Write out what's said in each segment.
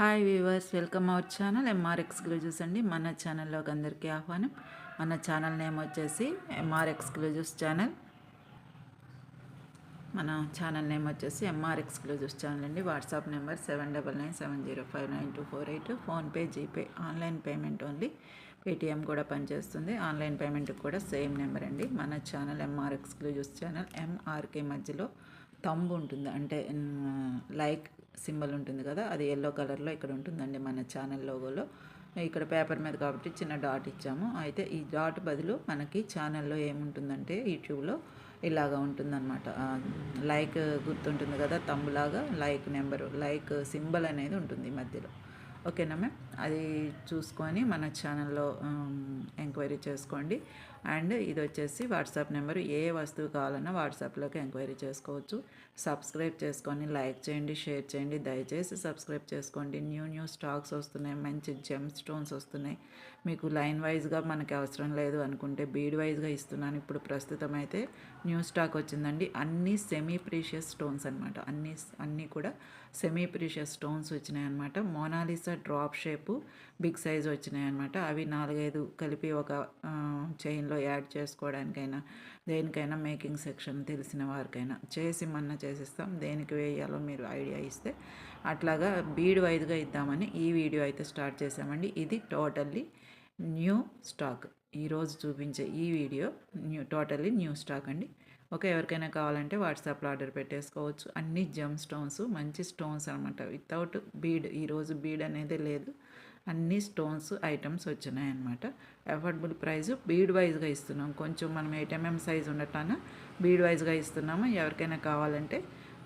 Hi viewers, welcome our channel MR exclusives అండి. మన ఛానల్లోకి అందరికీ ఆహ్వానం. మన ఛానల్ నేమ్ వచ్చేసి ఎంఆర్ ఎక్స్క్లూజివ్స్ ఛానల్. మన ఛానల్ నేమ్ వచ్చేసి ఎంఆర్ ఎక్స్క్లూజివ్స్ ఛానల్ అండి. WhatsApp number 7997059248. PhonePe, GPay, online payment only. Paytm కూడా పనిచేస్తుంది. ఆన్లైన్ పేమెంట్కి కూడా సేమ్ నెంబర్ అండి. మన ఛానల్ ఎంఆర్ ఎక్స్క్లూజివ్స్ ఛానల్. ఎంఆర్కే మధ్యలో తంబు ఉంటుంది, అంటే లైక్ సింబల్ ఉంటుంది కదా, అది ఎల్లో కలర్లో ఇక్కడ ఉంటుందండి మన ఛానల్ లోగోలో. ఇక్కడ పేపర్ మీద కాబట్టి చిన్న డాట్ ఇచ్చాము. అయితే ఈ డాట్ బదులు మనకి ఛానల్లో ఏముంటుందంటే యూట్యూబ్లో ఇలాగా ఉంటుందన్నమాట. లైక్ గుర్తుంటుంది కదా, తంబులాగా లైక్ నెంబరు, లైక్ సింబల్ అనేది ఉంటుంది మధ్యలో. ఓకేనా మ్యామ్? అది చూసుకొని మన ఛానల్లో ఎంక్వైరీ చేసుకోండి. అండ్ ఇది వచ్చేసి వాట్సాప్ నెంబరు. ఏ వస్తువు కావాలన్నా వాట్సాప్లోకి ఎంక్వైరీ చేసుకోవచ్చు. సబ్స్క్రైబ్ చేసుకొని లైక్ చేయండి, షేర్ చేయండి. దయచేసి సబ్స్క్రైబ్ చేసుకోండి. న్యూ స్టాక్స్ వస్తున్నాయి, మంచి జెమ్ స్టోన్స్ వస్తున్నాయి. మీకు లైన్ వైజ్గా మనకి అవసరం లేదు అనుకుంటే బీడ్ వైజ్గా ఇస్తున్నాను. ఇప్పుడు ప్రస్తుతం అయితే న్యూ స్టాక్ వచ్చిందండి. అన్నీ సెమీ ప్రీషియస్ స్టోన్స్ అనమాట. అన్నీ కూడా సెమీ ప్రీషియస్ స్టోన్స్ వచ్చినాయి అనమాట. Mona Lisa drop shape big size వచ్చినాయి అనమాట. అవి 4-5 కలిపి ఒక చైన్లో యాడ్ చేసుకోవడానికైనా దేనికైనా మేకింగ్ సెక్షన్ తెలిసిన వారికైనా చేసిస్తాం. దేనికి వేయాలో మీరు ఐడియా ఇస్తే అట్లాగా బీడ్ వైజ్గా ఇద్దామని ఈ వీడియో అయితే స్టార్ట్ చేసామండి. ఇది టోటల్లీ న్యూ స్టాక్. ఈరోజు చూపించే ఈ వీడియో టోటల్లీ న్యూ స్టాక్ అండి. ఓకే, ఎవరికైనా కావాలంటే వాట్సాప్లో ఆర్డర్ పెట్టేసుకోవచ్చు. అన్ని జెమ్ స్టోన్స్, మంచి స్టోన్స్ అనమాట. వితౌట్ బీడ్, ఈరోజు బీడ్ అనేది లేదు. అన్ని స్టోన్స్ ఐటమ్స్ వచ్చినాయి అనమాట. Affordable price. బీడ్ వైజ్గా ఇస్తున్నాం. కొంచెం మనం 8mm సైజ్ ఉండటాన బీడ్ వైజ్గా ఇస్తున్నాము. ఎవరికైనా కావాలంటే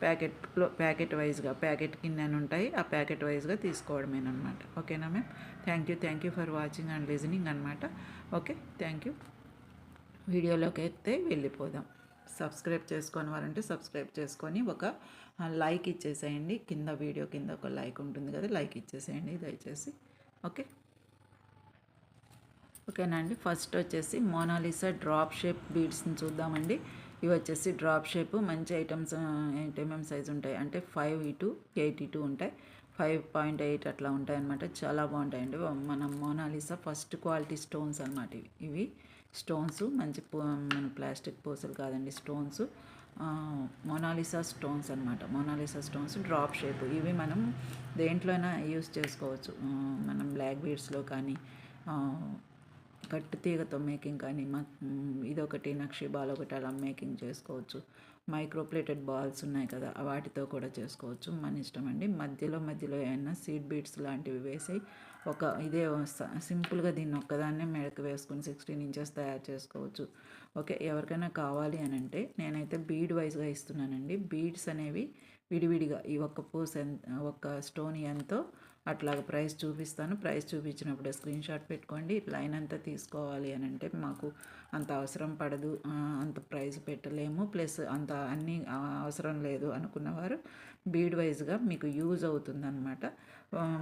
ప్యాకెట్ వైజ్గా, ప్యాకెట్ కింద ఉంటాయి, ఆ ప్యాకెట్ వైజ్గా తీసుకోవడమేనమాట. ఓకేనా ma'am? Thank you for watching and listening అనమాట. Okay, thank you. వీడియోలోకి అయితే వెళ్ళిపోదాం. సబ్స్క్రైబ్ చేసుకొని వారంటే సబ్స్క్రైబ్ చేసుకొని ఒక లైక్ ఇచ్చేసేయండి. కింద వీడియో కింద ఒక లైక్ ఉంటుంది కదా, లైక్ ఇచ్చేసేయండి దయచేసి. ఓకేనా అండి. ఫస్ట్ వచ్చేసి మోనాలిసా డ్రాప్ షేప్ బీడ్స్ని చూద్దామండి. ఇవి వచ్చేసి డ్రాప్ షేప్ మంచి ఐటమ్స్. 8mm సైజ్ ఉంటాయి, అంటే 5 to 82 ఉంటాయి. 5.8 అట్లా ఉంటాయి అన్నమాట. చాలా బాగుంటాయండి. మన మోనాలిసా ఫస్ట్ క్వాలిటీ స్టోన్స్ అనమాట. ఇవి స్టోన్స్ మంచి మన ప్లాస్టిక్ పూసలు కాదండి, స్టోన్స్. మోనాలిసా స్టోన్స్ అనమాట. Mona Lisa stones drop shape. ఇవి మనం దేంట్లోనైనా యూస్ చేసుకోవచ్చు. మనం బ్లాక్ బీడ్స్లో కానీ, కట్టు తీగతో మేకింగ్ కానీ, ఇదొకటి నక్షి బాల్ ఒకటి అలా మేకింగ్ చేసుకోవచ్చు. మైక్రోప్లేటెడ్ బాల్స్ ఉన్నాయి కదా, వాటితో కూడా చేసుకోవచ్చు. మన ఇష్టం అండి. మధ్యలో ఏమైనా సీడ్ బీడ్స్ లాంటివి వేసి ఇదే సింపుల్గా దీన్ని ఒక్కదాన్నే మెడకు వేసుకుని 16 ఇంచెస్ తయారు చేసుకోవచ్చు. ఓకే, ఎవరికైనా కావాలి అని అంటే నేనైతే బీడ్ వైజ్గా ఇస్తున్నానండి. బీడ్స్ అనేవి విడివిడిగా ఈ ఒక్క స్టోన్ ఎంతో అట్లాగ ప్రైస్ చూపిస్తాను. ప్రైస్ చూపించినప్పుడు స్క్రీన్ షాట్ పెట్టుకోండి. లైన్ అంతా తీసుకోవాలి అని అంటే మాకు అంత అవసరం పడదు, అంత ప్రైస్ పెట్టలేము, ప్లస్ అంత అన్నీ అవసరం లేదు అనుకున్నవారు బీడ్ వైజ్గా మీకు యూజ్ అవుతుందన్నమాట.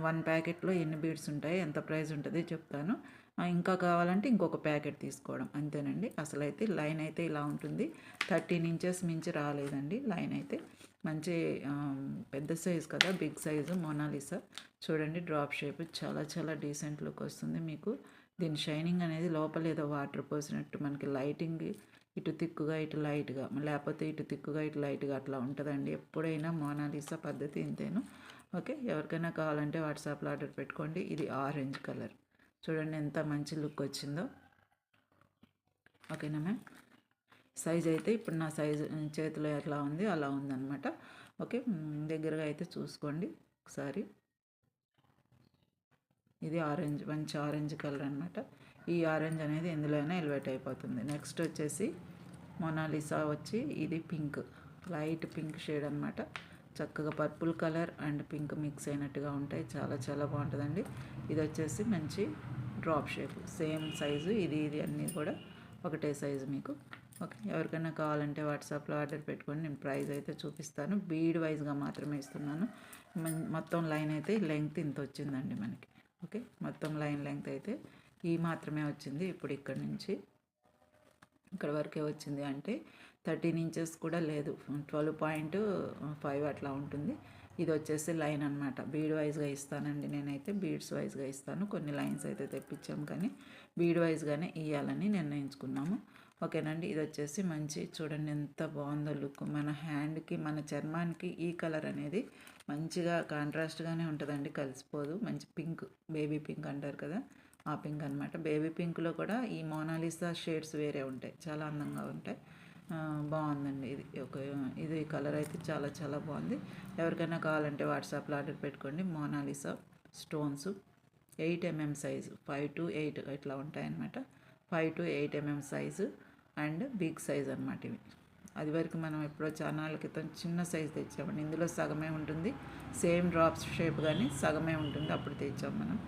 1 ప్యాకెట్లో ఎన్ని బీడ్స్ ఉంటాయి, ఎంత ప్రైస్ ఉంటుంది చెప్తాను. ఇంకా కావాలంటే ఇంకొక ప్యాకెట్ తీసుకోవడం అంతేనండి. అసలు అయితే లైన్ అయితే ఇలా ఉంటుంది. 13 ఇంచెస్ మించి రాలేదండి లైన్ అయితే. మంచి పెద్ద సైజు కదా, బిగ్ సైజు మోనాలిసా. చూడండి డ్రాప్ షేప్ చాలా డీసెంట్ లుక్ వస్తుంది మీకు. దీని షైనింగ్ అనేది లోపల ఏదో వాటర్ పోసినట్టు మనకి లైటింగ్ ఇటు తిక్కుగా ఇటు లైట్గా, లేకపోతే ఇటు తిక్కుగా ఇటు లైట్గా అట్లా ఉంటుందండి. ఎప్పుడైనా మోనాలిసా పద్ధతి ఇంతేను. ఓకే, ఎవరికైనా కావాలంటే వాట్సాప్లో ఆర్డర్ పెట్టుకోండి. ఇది ఆరెంజ్ కలర్. చూడండి ఎంత మంచి లుక్ వచ్చిందో. ఓకేనా మ్యామ్? సైజ్ అయితే ఇప్పుడు నా సైజు చేతిలో ఎట్లా ఉంది అలా ఉందన్నమాట. ఓకే, దగ్గరగా అయితే చూసుకోండి ఒకసారి. ఇది ఆరెంజ్, మంచి ఆరెంజ్ కలర్ అనమాట. ఈ ఆరెంజ్ అనేది ఎందులో అయినా ఎలివేట్ అయిపోతుంది. నెక్స్ట్ వచ్చేసి మోనాలిసా వచ్చి ఇది పింక్, లైట్ పింక్ షేడ్ అనమాట. చక్కగా purple colour and pink mix అయినట్టుగా ఉంటాయి. చాలా బాగుంటుందండి. ఇది వచ్చేసి మంచి డ్రాప్ షేప్, సేమ్ సైజు. ఇది అన్నీ కూడా ఒకటే సైజు మీకు. ఓకే, ఎవరికైనా కావాలంటే వాట్సాప్లో ఆర్డర్ పెట్టుకొని నేను ప్రైస్ అయితే చూపిస్తాను. బీడ్ వైజ్గా మాత్రమే ఇస్తున్నాను. మొత్తం లైన్ అయితే లెంగ్త్ ఇంత వచ్చిందండి మనకి. ఓకే, మొత్తం లైన్ లెంగ్త్ అయితే ఈ మాత్రమే వచ్చింది. ఇప్పుడు ఇక్కడ నుంచి ఇక్కడ వరకే వచ్చింది, అంటే 13 ఇంచెస్ కూడా లేదు, 12.5 అట్లా ఉంటుంది. ఇది వచ్చేసి లైన్ అనమాట. బీడ్ వైజ్గా ఇస్తానండి, నేనైతే బీడ్స్ వైజ్గా ఇస్తాను. కొన్ని లైన్స్ అయితే తెప్పించాం కానీ బీడ్ వైజ్గానే ఇవ్వాలని నిర్ణయించుకున్నాము. ఓకేనండి. ఇది వచ్చేసి మంచి చూడండి ఎంత బాగుందో లుక్. మన హ్యాండ్కి మన చర్మానికి ఈ కలర్ అనేది మంచిగా కాంట్రాస్ట్గానే ఉంటుందండి, కలిసిపోదు. మంచి పింక్, బేబీ పింక్ అంటారు కదా, ఆ పింక్ అనమాట. బేబీ పింక్లో కూడా ఈ మోనాలిసా షేడ్స్ వేరే ఉంటాయి, చాలా అందంగా ఉంటాయి. బాగుందండి ఇది కలర్ అయితే చాలా చాలా బాగుంది. ఎవరికైనా కావాలంటే వాట్సాప్లో ఆర్డర్ పెట్టుకోండి. Mona Lisa stones 8 mm size, 5 to 8 ఇట్లా ఉంటాయన్నమాట. 5 to 8 mm size and big size అనమాట ఇవి. అది వరకు మనం ఎప్పుడో చాలా క్రితం చిన్న సైజు తెచ్చామండి. ఇందులో సగమే ఉంటుంది, సేమ్ డ్రాప్స్ షేప్ కానీ సగమే ఉంటుంది, అప్పుడు తెచ్చాము మనం.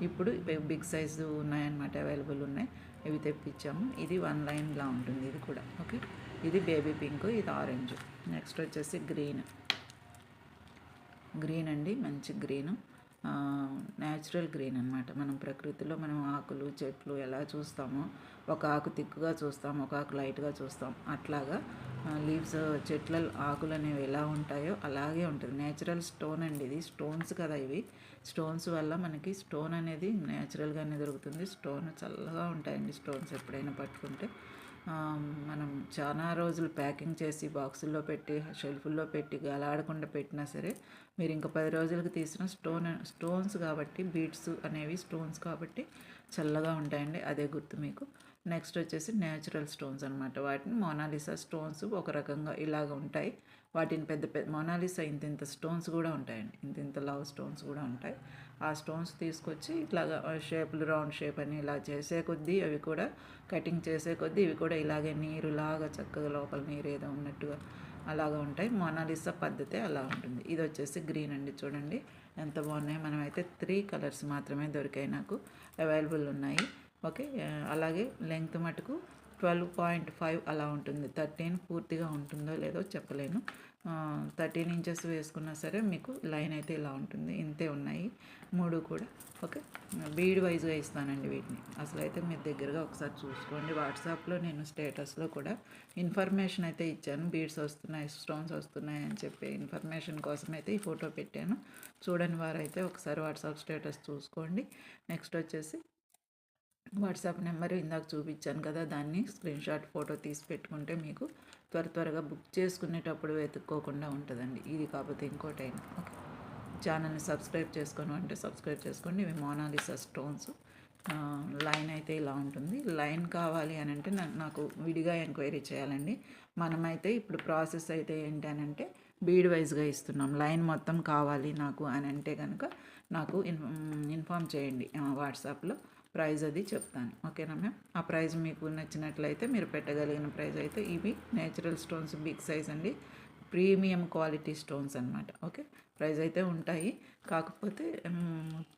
ఇప్పుడు బిగ్ సైజు ఉన్నాయన్నమాట, అవైలబుల్ ఉన్నాయి, ఇవి తెప్పించాము. ఇది 1 లైన్లా ఉంటుంది ఇది కూడా. ఓకే, ఇది బేబీ పింక్, ఇది ఆరెంజ్. నెక్స్ట్ వచ్చేసి గ్రీన్ అండి, మంచి గ్రీను, న్యాచురల్ గ్రీన్ అనమాట. మనం ప్రకృతిలో మనం ఆకులు చెట్లు ఎలా చూస్తామో, ఒక ఆకు తిక్కుగా చూస్తాం, ఒక ఆకు లైట్గా చూస్తాం, అట్లాగా లీవ్స్ చెట్ల ఆకులు అనేవి ఎలా ఉంటాయో అలాగే ఉంటుంది. నేచురల్ స్టోన్ అండి ఇది. స్టోన్స్ కదా ఇవి, స్టోన్స్ వల్ల మనకి స్టోన్ అనేది నేచురల్గానే దొరుకుతుంది. స్టోన్ చల్లగా ఉంటాయండి స్టోన్స్ ఎప్పుడైనా పట్టుకుంటే. మనం చాలా రోజులు ప్యాకింగ్ చేసి బాక్సుల్లో పెట్టి షెల్ఫుల్లో పెట్టి గలాడకుండా పెట్టినా సరే మీరు ఇంకా 10 రోజులకి తీసిన స్టోన్స్ కాబట్టి, బీడ్స్ అనేవి స్టోన్స్ కాబట్టి చల్లగా ఉంటాయండి, అదే గుర్తు మీకు. నెక్స్ట్ వచ్చేసి న్యాచురల్ స్టోన్స్ అనమాట. వాటిని మోనాలిసా స్టోన్స్ ఒక రకంగా ఇలాగ ఉంటాయి. వాటిని పెద్ద మోనాలిసా ఇంత స్టోన్స్ కూడా ఉంటాయండి, ఇంత లవ్ స్టోన్స్ కూడా ఉంటాయి. ఆ స్టోన్స్ తీసుకొచ్చి ఇట్లాగా షేపులు, రౌండ్ షేప్ అని ఇలా చేసే కొద్దీ అవి కూడా కటింగ్ చేసే కొద్దీ ఇవి కూడా ఇలాగే నీరులాగా చక్కగా లోపల నీరు ఏదో ఉన్నట్టుగా అలాగా ఉంటాయి. మోనాలిసా పద్ధతే అలా ఉంటుంది. ఇది వచ్చేసి గ్రీన్ అండి, చూడండి ఎంత బాగున్నాయి. మనమైతే 3 కలర్స్ మాత్రమే దొరికాయి, నాకు అవైలబుల్ ఉన్నాయి. ఓకే, అలాగే లెంగ్త్ మటుకు 12.5 అలా ఉంటుంది. 13 పూర్తిగా ఉంటుందో లేదో చెప్పలేను. 13 ఇంచెస్ వేసుకున్నా సరే మీకు లైన్ అయితే ఇలా ఉంటుంది. ఇంతే ఉన్నాయి 3 కూడా. ఓకే, బీడ్ వైజ్గా ఇస్తానండి వీటిని. అసలు అయితే మీరు దగ్గరగా ఒకసారి చూసుకోండి. వాట్సాప్లో నేను స్టేటస్లో కూడా ఇన్ఫర్మేషన్ అయితే ఇచ్చాను, బీడ్స్ వస్తున్నాయి, స్టోన్స్ వస్తున్నాయి అని చెప్పి ఇన్ఫర్మేషన్ కోసం అయితే ఈ ఫోటో పెట్టాను. చూడని వారైతే ఒకసారి వాట్సాప్ స్టేటస్ చూసుకోండి. నెక్స్ట్ వచ్చేసి వాట్సాప్ నెంబర్ ఇందాక చూపించాను కదా, దాన్ని స్క్రీన్షాట్ ఫోటో తీసి పెట్టుకుంటే మీకు త్వరగా బుక్ చేసుకునేటప్పుడు వెతుక్కోకుండా ఉంటుందండి. ఇది కాకపోతే ఇంకోటైనా. ఓకే, ఛానల్ని సబ్స్క్రైబ్ అంటే సబ్స్క్రైబ్ చేసుకోండి. ఇవి మోనాలిసా స్టోన్స్. లైన్ అయితే ఇలా ఉంటుంది. లైన్ కావాలి అని అంటే నాకు విడిగా ఎంక్వైరీ చేయాలండి. మనమైతే ఇప్పుడు ప్రాసెస్ అయితే ఏంటనంటే బీడ్ వైజ్గా ఇస్తున్నాం. లైన్ మొత్తం కావాలి నాకు అని అంటే కనుక నాకు ఇన్ఫామ్ చేయండి వాట్సాప్లో. ప్రైజ్ అది చెప్తాను. ఓకేనా మ్యామ్? ఆ ప్రైజ్ మీకు నచ్చినట్లయితే మీరు పెట్టగలిగిన ప్రైజ్ అయితే ఇవి నేచురల్ స్టోన్స్ బిగ్ సైజ్ అండి, ప్రీమియం క్వాలిటీ స్టోన్స్ అనమాట. ఓకే, ప్రైజ్ అయితే ఉంటాయి. కాకపోతే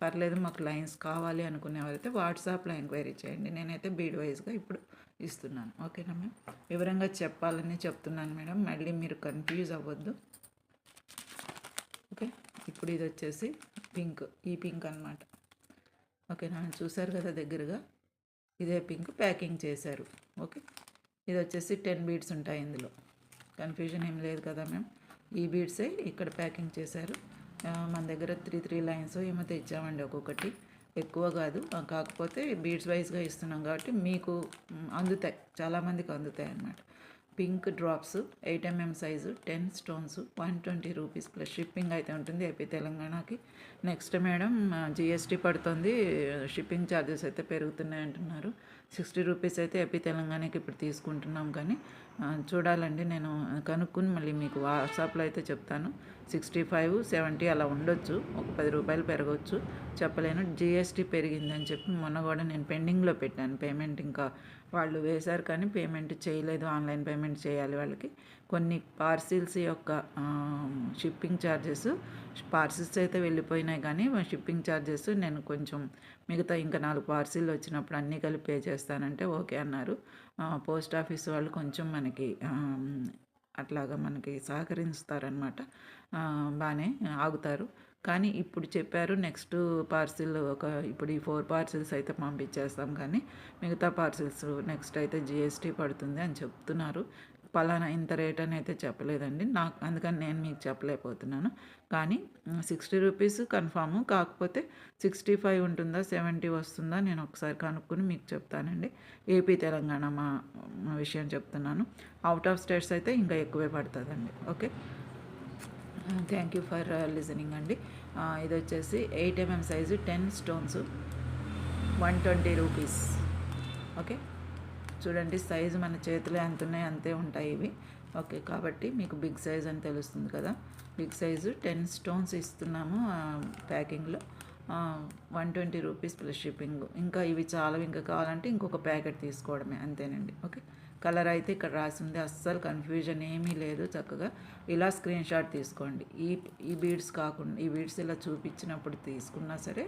పర్లేదు, మాకు లైన్స్ కావాలి అనుకునేవారైతే వాట్సాప్లో ఎంక్వైరీ చేయండి. నేనైతే బీడ్ వైజ్గా ఇప్పుడు ఇస్తున్నాను. ఓకేనా మ్యామ్? వివరంగా చెప్పాలని చెప్తున్నాను మేడం, మళ్ళీ మీరు కన్ఫ్యూజ్ అవ్వద్దు. ఓకే, ఇప్పుడు ఇది వచ్చేసి పింక్, ఈ పింక్ అనమాట. ఓకేనా, చూసారు కదా దగ్గరగా, ఇదే పింక్ ప్యాకింగ్ చేశారు. ఓకే, ఇది వచ్చేసి 10 బీడ్స్ ఉంటాయి ఇందులో, కన్ఫ్యూజన్ ఏం లేదు కదా మ్యామ్. ఈ బీడ్సే ఇక్కడ ప్యాకింగ్ చేశారు. మన దగ్గర 3 లైన్స్ ఏమో తెచ్చామండి, ఒక్కొక్కటి ఎక్కువ కాదు. కాకపోతే బీడ్స్ వైజ్గా ఇస్తున్నాం కాబట్టి మీకు అందుతాయి, చాలామందికి అందుతాయి అన్నమాట. Pink drops 8 mm size, 10 stones, 120 rupees plus shipping అయితే ఉంటుంది ఏపీ తెలంగాణకి. నెక్స్ట్ మేడం జిఎస్టీ పడుతుంది, షిప్పింగ్ ఛార్జెస్ అయితే పెరుగుతున్నాయి అంటున్నారు. 60 రూపీస్ అయితే ఏపీ తెలంగాణకి ఇప్పుడు తీసుకుంటున్నాం. కానీ చూడాలండి, నేను కనుక్కుని మళ్ళీ మీకు వాట్సాప్లో అయితే చెప్తాను. 65, 70 అలా ఉండొచ్చు, ఒక 10 రూపాయలు పెరగవచ్చు, చెప్పలేను. జిఎస్టీ పెరిగిందని చెప్పి మొన్న కూడా నేను పెండింగ్లో పెట్టాను పేమెంట్. ఇంకా వాళ్ళు వేశారు కానీ పేమెంట్ చేయలేదు, ఆన్లైన్ పేమెంట్ చేయాలి వాళ్ళకి. కొన్ని పార్సిల్స్ యొక్క షిప్పింగ్ ఛార్జెస్, పార్సిల్స్ అయితే వెళ్ళిపోయినాయి కానీ షిప్పింగ్ ఛార్జెస్ నేను కొంచెం మిగతా ఇంకా 4 పార్సిల్ వచ్చినప్పుడు అన్నీ కలిపి పే చేస్తానంటే ఓకే అన్నారు. పోస్ట్ ఆఫీస్ వాళ్ళు కొంచెం మనకి అట్లాగా మనకి సహకరిస్తారనమాట, బాగానే ఆగుతారు. కానీ ఇప్పుడు చెప్పారు నెక్స్ట్ పార్సిల్ ఇప్పుడు ఈ 4 పార్సిల్స్ అయితే పంపించేస్తాం, కానీ మిగతా పార్సిల్స్ నెక్స్ట్ అయితే జిఎస్టీ పడుతుంది అని చెప్తున్నారు. పలానా ఇంత రేట్ అని అయితే చెప్పలేదండి. నాకు అందుకని నేను మీకు చెప్పలేకపోతున్నాను. కానీ 60 రూపీస్ కన్ఫాము. కాకపోతే 65 ఉంటుందా, 70 వస్తుందా నేను ఒకసారి కనుక్కొని మీకు చెప్తానండి. ఏపీ, తెలంగాణ మా విషయం చెప్తున్నాను. అవుట్ ఆఫ్ స్టేట్స్ అయితే ఇంకా ఎక్కువే పడుతుందండి. Okay, thank you for listening అండి. ఇది వచ్చేసి 8 mm size 10 stones 120 rupees. Okay, చూడండి సైజు మన చేతిలో ఎంత ఉన్నాయి అంతే ఉంటాయి ఇవి. ఓకే, కాబట్టి మీకు బిగ్ సైజ్ అని తెలుస్తుంది కదా. బిగ్ సైజు 10 స్టోన్స్ ఇస్తున్నాము ప్యాకింగ్లో. 120 రూపీస్ ప్లస్ షిప్పింగ్. ఇంకా ఇవి చాలా, ఇంకా కావాలంటే ఇంకొక ప్యాకెట్ తీసుకోవడమే, అంతేనండి. ఓకే, కలర్ అయితే ఇక్కడ రాసింది, అస్సలు కన్ఫ్యూజన్ ఏమీ లేదు. చక్కగా ఇలా స్క్రీన్ షాట్ తీసుకోండి. ఈ బీడ్స్ కాకుండా, ఈ బీడ్స్ ఇలా చూపించినప్పుడు తీసుకున్నా సరే,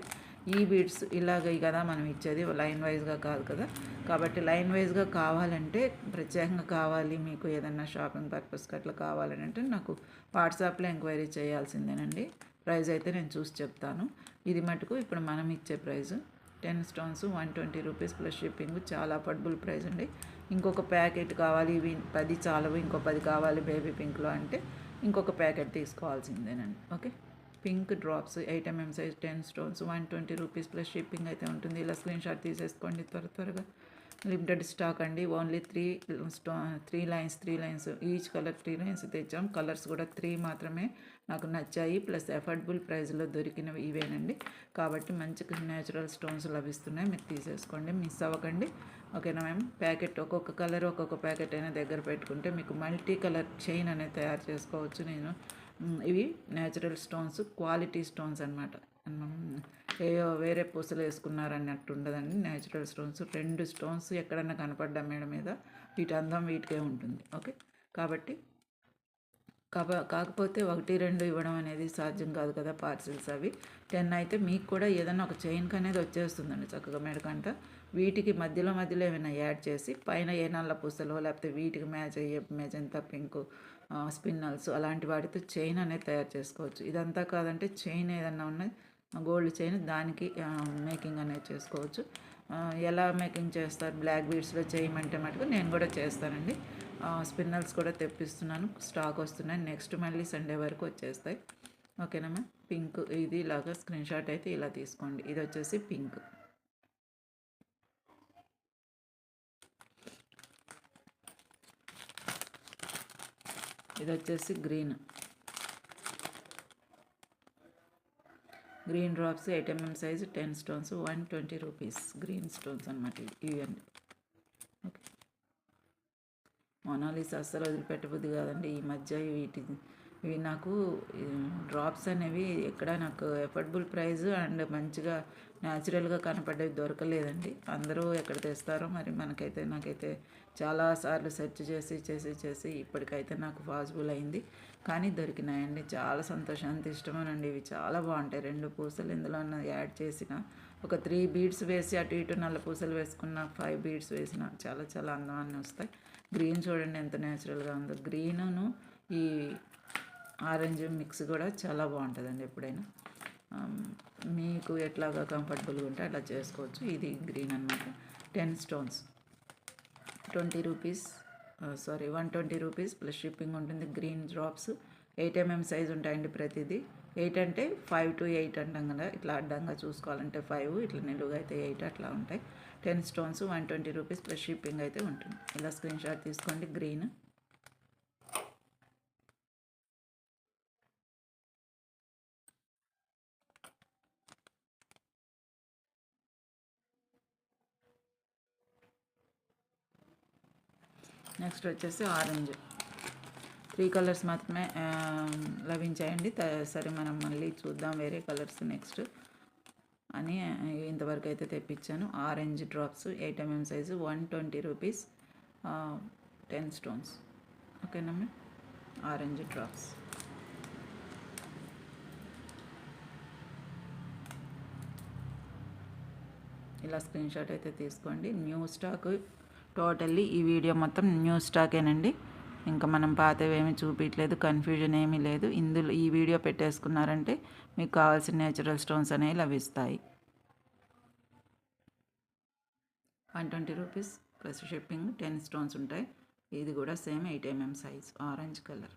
ఈ బీడ్స్ ఇలాగ కదా మనం ఇచ్చేది, లైన్ వైజ్గా కాదు కదా. కాబట్టి లైన్ వైజ్గా కావాలంటే, ప్రత్యేకంగా కావాలి మీకు ఏదన్నా షాపింగ్ పర్పస్కి అట్లా కావాలని అంటే నాకు వాట్సాప్లో ఎంక్వైరీ చేయాల్సిందేనండి. ప్రైస్ అయితే నేను చూసి చెప్తాను. ఇది మటుకు ఇప్పుడు మనం ఇచ్చే price 10 stones 120 rupees plus shipping. చాలా అఫోర్డబుల్ ప్రైస్ అండి. ఇంకొక ప్యాకెట్ కావాలి, ఇవి 10 చాలవు, ఇంకో 10 కావాలి బేబీ పింక్లో అంటే ఇంకొక ప్యాకెట్ తీసుకోవాల్సిందేనండి. Okay, pink drops 8 mm size 10 stones 120 rupees plus shipping అయితే ఉంటుంది. ఇలా స్క్రీన్ షాట్ తీసేసుకోండి త్వరగా. లిమిటెడ్ స్టాక్ అండి. Only 3 lines each colour 3 lines తెచ్చాం. కలర్స్ కూడా 3 మాత్రమే నాకు నచ్చాయి. ప్లస్ అఫోర్డబుల్ ప్రైస్లో దొరికినవి ఇవేనండి. కాబట్టి మంచి న్యాచురల్ స్టోన్స్ లభిస్తున్నాయి, మీరు తీసేసుకోండి, మిస్ అవ్వకండి. ఓకేనా మ్యామ్. ప్యాకెట్ ఒక్కొక్క కలర్ ఒక్కొక్క ప్యాకెట్ అయినా దగ్గర పెట్టుకుంటే మీకు మల్టీ కలర్ చైన్ అనేది తయారు చేసుకోవచ్చు. నేను ఇవి న్యాచురల్ స్టోన్స్, క్వాలిటీ స్టోన్స్ అనమాట. ఏయో వేరే పూసలు వేసుకున్నారన్నట్టు ఉండదండి. Natural stones. 2 స్టోన్స్ ఎక్కడన్నా కనపడ్డా మేడ మీద, వీటి అందం వీటికే ఉంటుంది. ఓకే, కాబట్టి కాకపోతే 1, 2 ఇవ్వడం అనేది సాధ్యం కాదు కదా, పార్సిల్స్ అవి. 10 అయితే మీకు కూడా ఏదైనా ఒక చైన్కి అనేది వచ్చేస్తుందండి చక్కగా మెడకంట. వీటికి మధ్యలో ఏమైనా యాడ్ చేసి పైన ఏ నల్ల పూసలో లేకపోతే వీటికి మ్యాచ్ అయ్యే మెజంతా పింక్ స్పిన్నల్స్ అలాంటి వాటితో చైన్ అనేది తయారు చేసుకోవచ్చు. ఇదంతా కాదంటే చైన్ ఏదన్నా ఉన్నది గోల్డ్ చైన్, దానికి మేకింగ్ అనేది చేసుకోవచ్చు. ఎలా మేకింగ్ చేస్తారు, బ్లాక్ బీడ్స్లో చేయమంటే మటుకు నేను కూడా చేస్తానండి. స్పిన్నల్స్ కూడా తెప్పిస్తున్నాను, స్టాక్ వస్తున్నాయి. నెక్స్ట్ మళ్ళీ సండే వరకు వచ్చేస్తాయి. ఓకేనా. పింక్ ఇది ఇలాగా స్క్రీన్ షాట్ అయితే ఇలా తీసుకోండి. ఇది వచ్చేసి పింక్. ఇది వచ్చేసి green drops 8 mm size 10 stones 120 rupees. Green stones అనమాట ఇవండి. ఓకే, మొనాలిసా అస్సలు వదిలిపెట్టబుద్ది కాదండి ఈ మధ్య. ఇవి నాకు డ్రాప్స్ అనేవి ఎక్కడ నాకు ఎఫోర్డబుల్ ప్రైస్ అండ్ మంచిగా న్యాచురల్గా కనపడేవి దొరకలేదండి. అందరూ ఎక్కడ తెస్తారో మరి, నాకైతే చాలాసార్లు సెర్చ్ చేసి ఇప్పటికైతే నాకు పాసిబుల్ అయింది. కానీ దొరికినాయండి. చాలా సంతోషం, అంత ఇష్టమేనండి. ఇవి చాలా బాగుంటాయి. 2 పూసలు ఇందులో యాడ్ చేసిన, ఒక 3 బీడ్స్ వేసి అటు ఇటు నల్ల పూసలు వేసుకున్న, 5 బీడ్స్ వేసిన చాలా చాలా అందమాన్ని వస్తాయి. గ్రీన్ చూడండి ఎంత న్యాచురల్గా ఉందో. గ్రీనును ఈ ఆరెంజ్ మిక్స్ కూడా చాలా బాగుంటుందండి. ఎప్పుడైనా మీకు ఎట్లాగా కంఫర్టబుల్గా ఉంటే అట్లా చేసుకోవచ్చు. ఇది గ్రీన్ అనమాట. 10 stones 20 rupees 120 rupees plus shipping ఉంటుంది. గ్రీన్ డ్రాప్స్ 8 mm సైజ్ ఉంటాయండి ప్రతిదీ. 8 అంటే 5 to 8 అంటాం కదా, ఇట్లా అడ్డంగా చూసుకోవాలంటే 5, ఇట్లా నిలువుగా అయితే 8 అట్లా ఉంటాయి. 10 స్టోన్స్ 120 రూపీస్ ప్లస్ షిప్పింగ్ అయితే ఉంటుంది. ఇలా స్క్రీన్ షాట్ తీసుకోండి. గ్రీన్. నెక్స్ట్ వచ్చేసి ఆరెంజ్. 3 కలర్స్ మాత్రమే లభించాయండి. సరే మనం మళ్ళీ చూద్దాం వేరే కలర్స్ నెక్స్ట్ అని ఇంతవరకు అయితే తెప్పించాను. Orange drops 8 mm size 120 rupees 10 stones. ఓకేనమ్మా. Orange drops. ఇలా స్క్రీన్ షాట్ అయితే తీసుకోండి. న్యూ స్టాక్ టోటల్లీ ఈ వీడియో మొత్తం న్యూ స్టాకేనండి. ఇంకా మనం పాతవి ఏమీ చూపించలేదు, కన్ఫ్యూజన్ ఏమీ లేదు. ఇందులో ఈ వీడియో పెట్టేసుకున్నారంటే మీకు కావాల్సిన నేచురల్ స్టోన్స్ అనేవి లభిస్తాయి. 120 రూపీస్ ప్లస్ షిప్పింగ్. 10 స్టోన్స్ ఉంటాయి. ఇది కూడా same 8 mm size orange colour.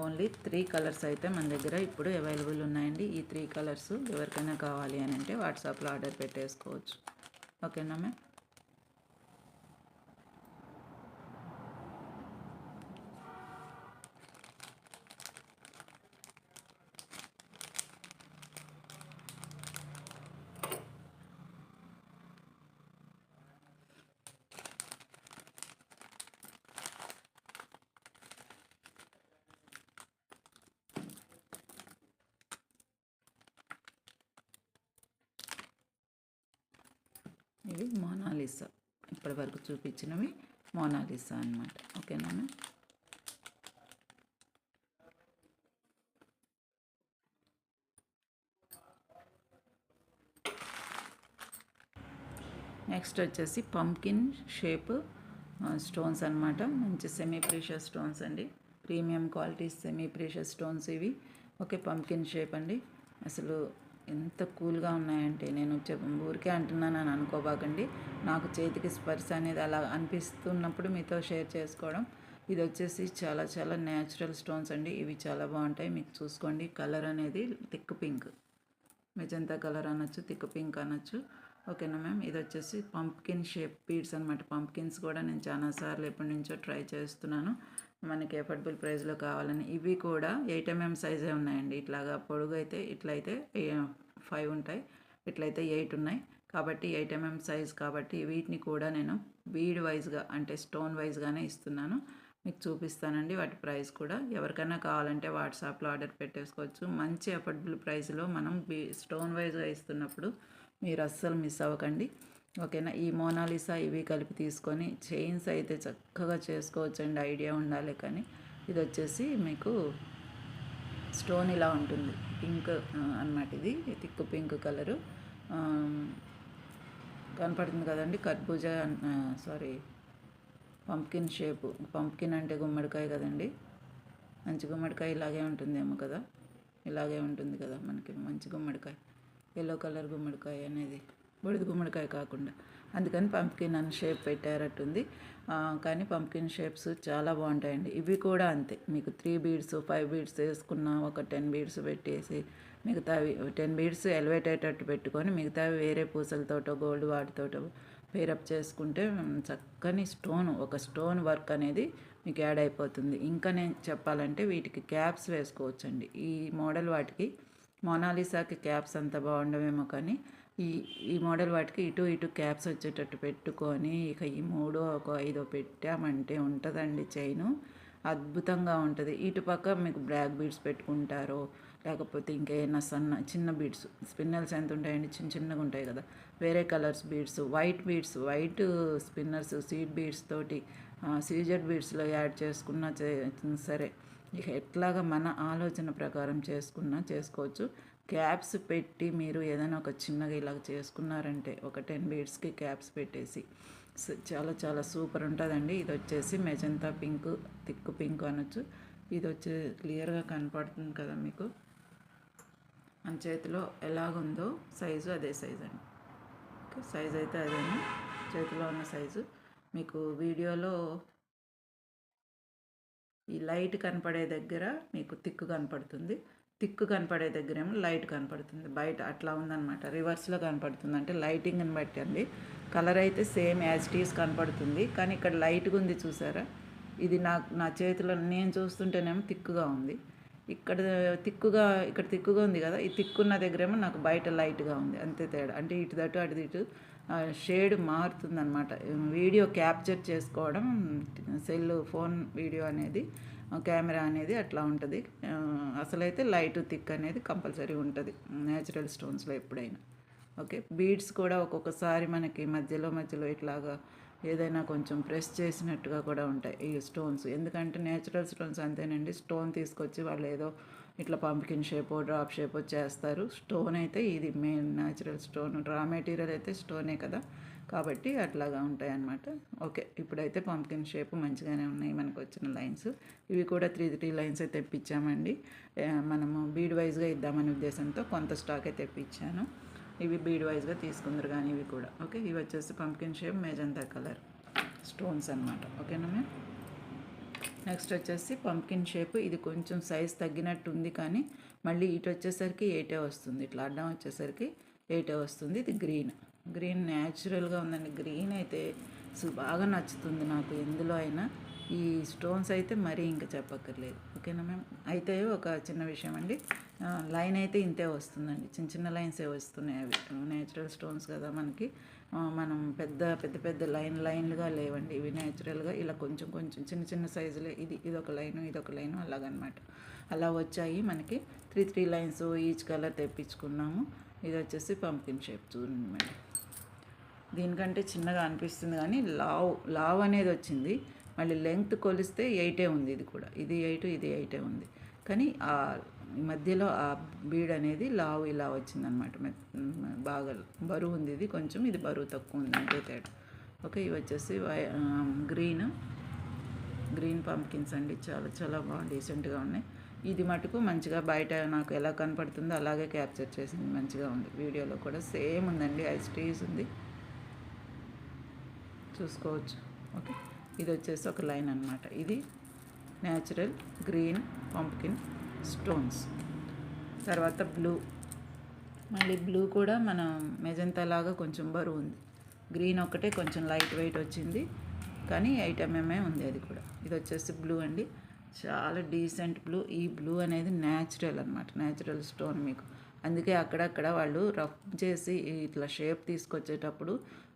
Only 3 colours అయితే మన దగ్గర ఇప్పుడు అవైలబుల్ ఉన్నాయండి. ఈ 3 కలర్స్ ఎవరికైనా కావాలి అని అంటే వాట్సాప్లో ఆర్డర్ పెట్టేసుకోవచ్చు. ఓకేనా మ్యామ్? ఇవి మోనాలిసా, ఇప్పటి వరకు చూపించినవి మోనాలిసా అన్నమాట. ఓకేనా మ్యామ్? నెక్స్ట్ వచ్చేసి పంకిన్ షేప్ స్టోన్స్ అనమాట. మంచి సెమీ ప్రీషియస్ స్టోన్స్ అండి, premium quality semi precious stones ఇవి. ఓకే, పంకిన్ షేప్ అండి. అసలు ఎంత కూల్గా ఉన్నాయంటే నేను ఊరికే అంటున్నానని అనుకోబాకండి. నాకు చేతికి స్పర్శ అనేది అలా అనిపిస్తున్నప్పుడు మీతో షేర్ చేసుకోవడం. ఇది వచ్చేసి చాలా చాలా న్యాచురల్ స్టోన్స్ అండి. ఇవి చాలా బాగుంటాయి. మీకు చూసుకోండి, కలర్ అనేది థిక్ పింక్, మెజంతా కలర్ అనొచ్చు, థిక్ పింక్ అనొచ్చు. ఓకేనా మ్యామ్? ఇది వచ్చేసి పంప్కిన్ షేప్ బీడ్స్ అనమాట. పంప్కిన్స్ కూడా నేను చాలాసార్లు ఎప్పటి నుంచో ట్రై చేస్తున్నాను, మనకి ఎఫర్డబుల్ ప్రైస్లో కావాలని. ఇవి కూడా 8 mm సైజే ఉన్నాయండి. ఇట్లాగా పొడుగు అయితే ఇట్లయితే 5 ఉంటాయి, ఇట్లయితే 8 ఉన్నాయి. కాబట్టి 8 mm సైజ్ కాబట్టి వీటిని కూడా నేను బీడ్ వైజ్గా అంటే స్టోన్ వైజ్గానే ఇస్తున్నాను. మీకు చూపిస్తానండి వాటి ప్రైస్ కూడా. ఎవరికైనా కావాలంటే వాట్సాప్లో ఆర్డర్ పెట్టేసుకోవచ్చు. మంచి అఫోర్డబుల్ ప్రైస్లో మనం స్టోన్ వైజ్గా ఇస్తున్నప్పుడు మీరు అస్సలు మిస్ అవ్వకండి. ఓకేనా? ఈ మోనాలిసా ఇవి కలిపి తీసుకొని చైన్స్ అయితే చక్కగా చేసుకోవచ్చండి, ఐడియా ఉండాలి. కానీ ఇది వచ్చేసి మీకు స్టోన్ ఇలా ఉంటుంది, పింక్ అన్నమాట. ఇది థిక్ పింక్ కలరు కనపడుతుంది కదండి. కర్బూజా సారీ పంప్కిన్ షేపు. పంప్కిన్ అంటే గుమ్మడికాయ కదండి, మంచి గుమ్మడికాయ ఇలాగే ఉంటుందేమో కదా, ఇలాగే ఉంటుంది కదా మనకి మంచి గుమ్మడికాయ, ఎల్లో కలర్ గుమ్మడికాయ అనేది, బూడిద గుమ్మడికాయ కాకుండా. అందుకని పంప్కిన్ అని షేప్ పెట్టారట్టుంది. కానీ పంప్కిన్ షేప్స్ చాలా బాగుంటాయండి. ఇవి కూడా అంతే, మీకు 3 బీడ్స్ 5 బీడ్స్ వేసుకున్న ఒక 10 బీడ్స్ పెట్టేసి మిగతావి 10 బీడ్స్ ఎలివేట్ అయ్యేటట్టు పెట్టుకొని మిగతావి వేరే పూసలతోటో గోల్డ్ వాటితోటో పేరప్ చేసుకుంటే చక్కని ఒక స్టోన్ వర్క్ అనేది మీకు యాడ్ అయిపోతుంది. ఇంకా నేను చెప్పాలంటే వీటికి క్యాప్స్ వేసుకోవచ్చండి. ఈ మోడల్ వాటికి మోనాలిసాకి క్యాప్స్ అంత బాగుండవేమో, కానీ ఈ మోడల్ వాటికి ఇటు క్యాప్స్ వచ్చేటట్టు పెట్టుకొని ఇక ఈ 3 ఒక 5 పెట్టామంటే ఉంటుందండి చైను, అద్భుతంగా ఉంటుంది. ఇటు పక్క మీకు బ్లాక్ బీడ్స్ పెట్టుకుంటారో లేకపోతే ఇంకేమైనా చిన్న బీడ్స్, స్పిన్నర్స్ ఎంత ఉంటాయండి, చిన్నగా ఉంటాయి కదా, వేరే colours beads, white spinners seed beads తోటి సీజెడ్ బీడ్స్లో యాడ్ చేసుకున్నా సరే, ఇక ఎట్లాగా మన ఆలోచన ప్రకారం చేసుకోవచ్చు. క్యాప్స్ పెట్టి మీరు ఏదైనా ఒక చిన్నగా ఇలాగ చేసుకున్నారంటే ఒక 10 బీడ్స్కి క్యాప్స్ పెట్టేసి చాలా చాలా సూపర్ ఉంటుందండి. ఇది వచ్చేసి మెజంతా పింక్, థిక్ పింక్ అనొచ్చు. ఇది వచ్చి క్లియర్గా కనపడుతుంది కదా మీకు, మన చేతిలో ఎలాగుందో సైజు అదే సైజు అండి. ఓకే, సైజు అయితే అదేనా, చేతిలో ఉన్న సైజు. మీకు వీడియోలో ఈ లైట్ కనపడే దగ్గర మీకు థిక్ కనపడుతుంది, థిక్ కనపడే దగ్గర ఏమో లైట్ కనపడుతుంది. బయట అట్లా ఉందన్నమాట, రివర్స్లో కనపడుతుంది. అంటే లైటింగ్ని బట్టి అండి. కలర్ అయితే సేమ్ యాజ్ ఇట్ ఈస్ కనపడుతుంది, కానీ ఇక్కడ లైట్గా ఉంది చూసారా. ఇది నా చేతిలో నేను చూస్తుంటేనేమో థిక్గా ఉంది, ఇక్కడ థిక్గా ఉంది కదా, ఈ థిక్కున్న దగ్గరేమో నాకు బయట లైట్గా ఉంది, అంతే తేడా. అంటే ఇటు అటు ఇటు షేడ్ మారుతుందన్నమాట. వీడియో క్యాప్చర్ చేసుకోవడం, ఫోన్ వీడియో అనేది, కెమెరా అనేది అట్లా ఉంటుంది. అసలైతే లైట్ థిక్ అనేది కంపల్సరీ ఉంటుంది న్యాచురల్ స్టోన్స్లో ఎప్పుడైనా. ఓకే, బీడ్స్ కూడా ఒక్కొక్కసారి మనకి మధ్యలో ఇట్లాగా ఏదైనా కొంచెం ప్రెస్ చేసినట్టుగా కూడా ఉంటాయి ఈ స్టోన్స్. ఎందుకంటే నేచురల్ స్టోన్స్ అంతేనండి, స్టోన్ తీసుకొచ్చి వాళ్ళు ఏదో ఇట్లా పంప్కిన్ షేపో డ్రాప్ షేపో చేస్తారు. స్టోన్ అయితే ఇది main natural stone, raw material అయితే స్టోనే కదా, కాబట్టి అట్లాగా ఉంటాయి అన్నమాట. ఓకే, ఇప్పుడైతే పంప్కిన్ షేప్ మంచిగానే ఉన్నాయి మనకు వచ్చిన లైన్స్. ఇవి కూడా 3 లైన్స్ అయితే తెప్పించామండి. మనము బీడ్ వైజ్గా ఇద్దామనే ఉద్దేశంతో కొంత స్టాక్ అయితే తెప్పించాను. ఇవి బీడ్ వైజ్గా తీసుకుందరు కానీ ఇవి కూడా. ఓకే, ఇవి వచ్చేసి pumpkin shape magenta colour stones అనమాట. ఓకేనా మ్యామ్? నెక్స్ట్ వచ్చేసి పంకిన్ షేప్. ఇది కొంచెం సైజ్ తగ్గినట్టు ఉంది, కానీ మళ్ళీ ఇటు వచ్చేసరికి 8 వస్తుంది. ఇట్లా అడ్డం వచ్చేసరికి 8 వస్తుంది. ఇది గ్రీన్. గ్రీన్ న్యాచురల్గా ఉందండి. గ్రీన్ అయితే అసలు బాగా నచ్చుతుంది నాకు ఎందులో అయినా. ఈ స్టోన్స్ అయితే మరీ ఇంకా చెప్పక్కర్లేదు. ఓకేనా మ్యామ్. అయితే ఒక చిన్న విషయం అండి, లైన్ అయితే ఇంతే వస్తుందండి. చిన్న చిన్న లైన్సే వస్తున్నాయి. అవి నేచురల్ స్టోన్స్ కదా మనకి. మనం పెద్ద పెద్ద పెద్ద లైన్లుగా లేవండి ఇవి. నేచురల్గా ఇలా కొంచెం కొంచెం చిన్న చిన్న సైజులే. ఇదొక లైను, ఇదొక లైను, అలాగనమాట. అలా వచ్చాయి మనకి. 3 లైన్స్ ఈచ్ కలర్ తెప్పించుకున్నాము. ఇది వచ్చేసి పంకిన్ షేప్ చూడండి మేడం. దీనికంటే చిన్నగా అనిపిస్తుంది, కానీ లావ్ అనేది వచ్చింది. మళ్ళీ లెంగ్త్ కొలిస్తే 8 ఉంది. ఇది కూడా ఇది 8, ఇది 8 ఉంది. కానీ ఆ మధ్యలో ఆ బీడ్ అనేది లావు ఇలా వచ్చిందనమాట. బాగా బరువు ఉంది. ఇది కొంచెం, ఇది బరువు తక్కువ ఉంది, అంతే తేడా. ఓకే. ఇవి వచ్చేసి గ్రీన్ పంకిన్స్ అండి. చాలా చాలా బాగా డీసెంట్గా ఉన్నాయి. ఇది మటుకు మంచిగా బయట నాకు ఎలా కనపడుతుందో అలాగే క్యాప్చర్ చేసింది. మంచిగా ఉంది. వీడియోలో కూడా సేమ్ ఉందండి. ఐస్ ట్రీస్ ఉంది, చూసుకోవచ్చు. ఓకే. ఇది వచ్చేసి ఒక లైన్ అనమాట. ఇది న్యాచురల్ గ్రీన్ పంకిన్ స్టోన్స్. తర్వాత బ్లూ. మళ్ళీ బ్లూ కూడా మన మెజంతా లాగా కొంచెం బరువు ఉంది. గ్రీన్ ఒక్కటే కొంచెం లైట్ వెయిట్ వచ్చింది, కానీ 8 mm ఉంది అది కూడా. ఇది వచ్చేసి బ్లూ అండి. చాలా డీసెంట్ బ్లూ. ఈ బ్లూ అనేది న్యాచురల్ అనమాట. న్యాచురల్ స్టోన్ మీకు. అందుకే అక్కడక్కడ వాళ్ళు రఫ్ చేసి ఇట్లా షేప్ తీసుకొచ్చేటప్పుడు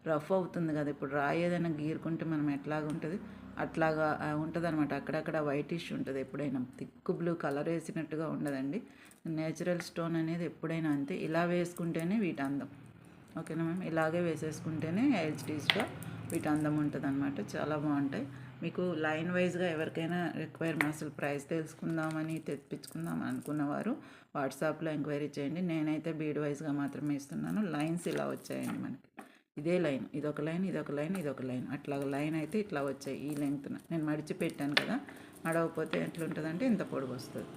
రఫ్ అవుతుంది కదా. ఇప్పుడు రాయి ఏదైనా గీరుకుంటే మనం ఎట్లాగా ఉంటుంది అట్లాగా ఉంటుంది అనమాట. అక్కడక్కడ వైటిష్ ఉంటుంది. ఎప్పుడైనా థిక్ బ్లూ కలర్ వేసినట్టుగా ఉండదండి. నేచురల్ స్టోన్ అనేది ఎప్పుడైనా అంతే. ఇలా వేసుకుంటేనే వీటి అందం. ఓకేనా మ్యామ్. ఇలాగే వేసేసుకుంటేనే హెచ్డీస్గా వీటి అందం ఉంటుంది అనమాట. చాలా బాగుంటాయి. మీకు లైన్ వైజ్గా ఎవరికైనా అసలు ప్రైస్ తెలుసుకుందామని తెప్పించుకుందామని అనుకున్నవారు వాట్సాప్లో ఎంక్వైరీ చేయండి. నేనైతే బీడ్ వైజ్గా మాత్రమే ఇస్తున్నాను. లైన్స్ ఇలా వచ్చాయండి మనకి. ఇదే లైన్, ఇదొక లైన్, ఇదొక లైన్, ఇదొక లైన్, అట్లా లైన్ అయితే ఇట్లా వచ్చాయి. ఈ లెంగ్త్న నేను మడిచి పెట్టాను కదా. మడవకపోతే ఎట్లుంటుందంటే ఇంత పొడుగు వస్తుంది.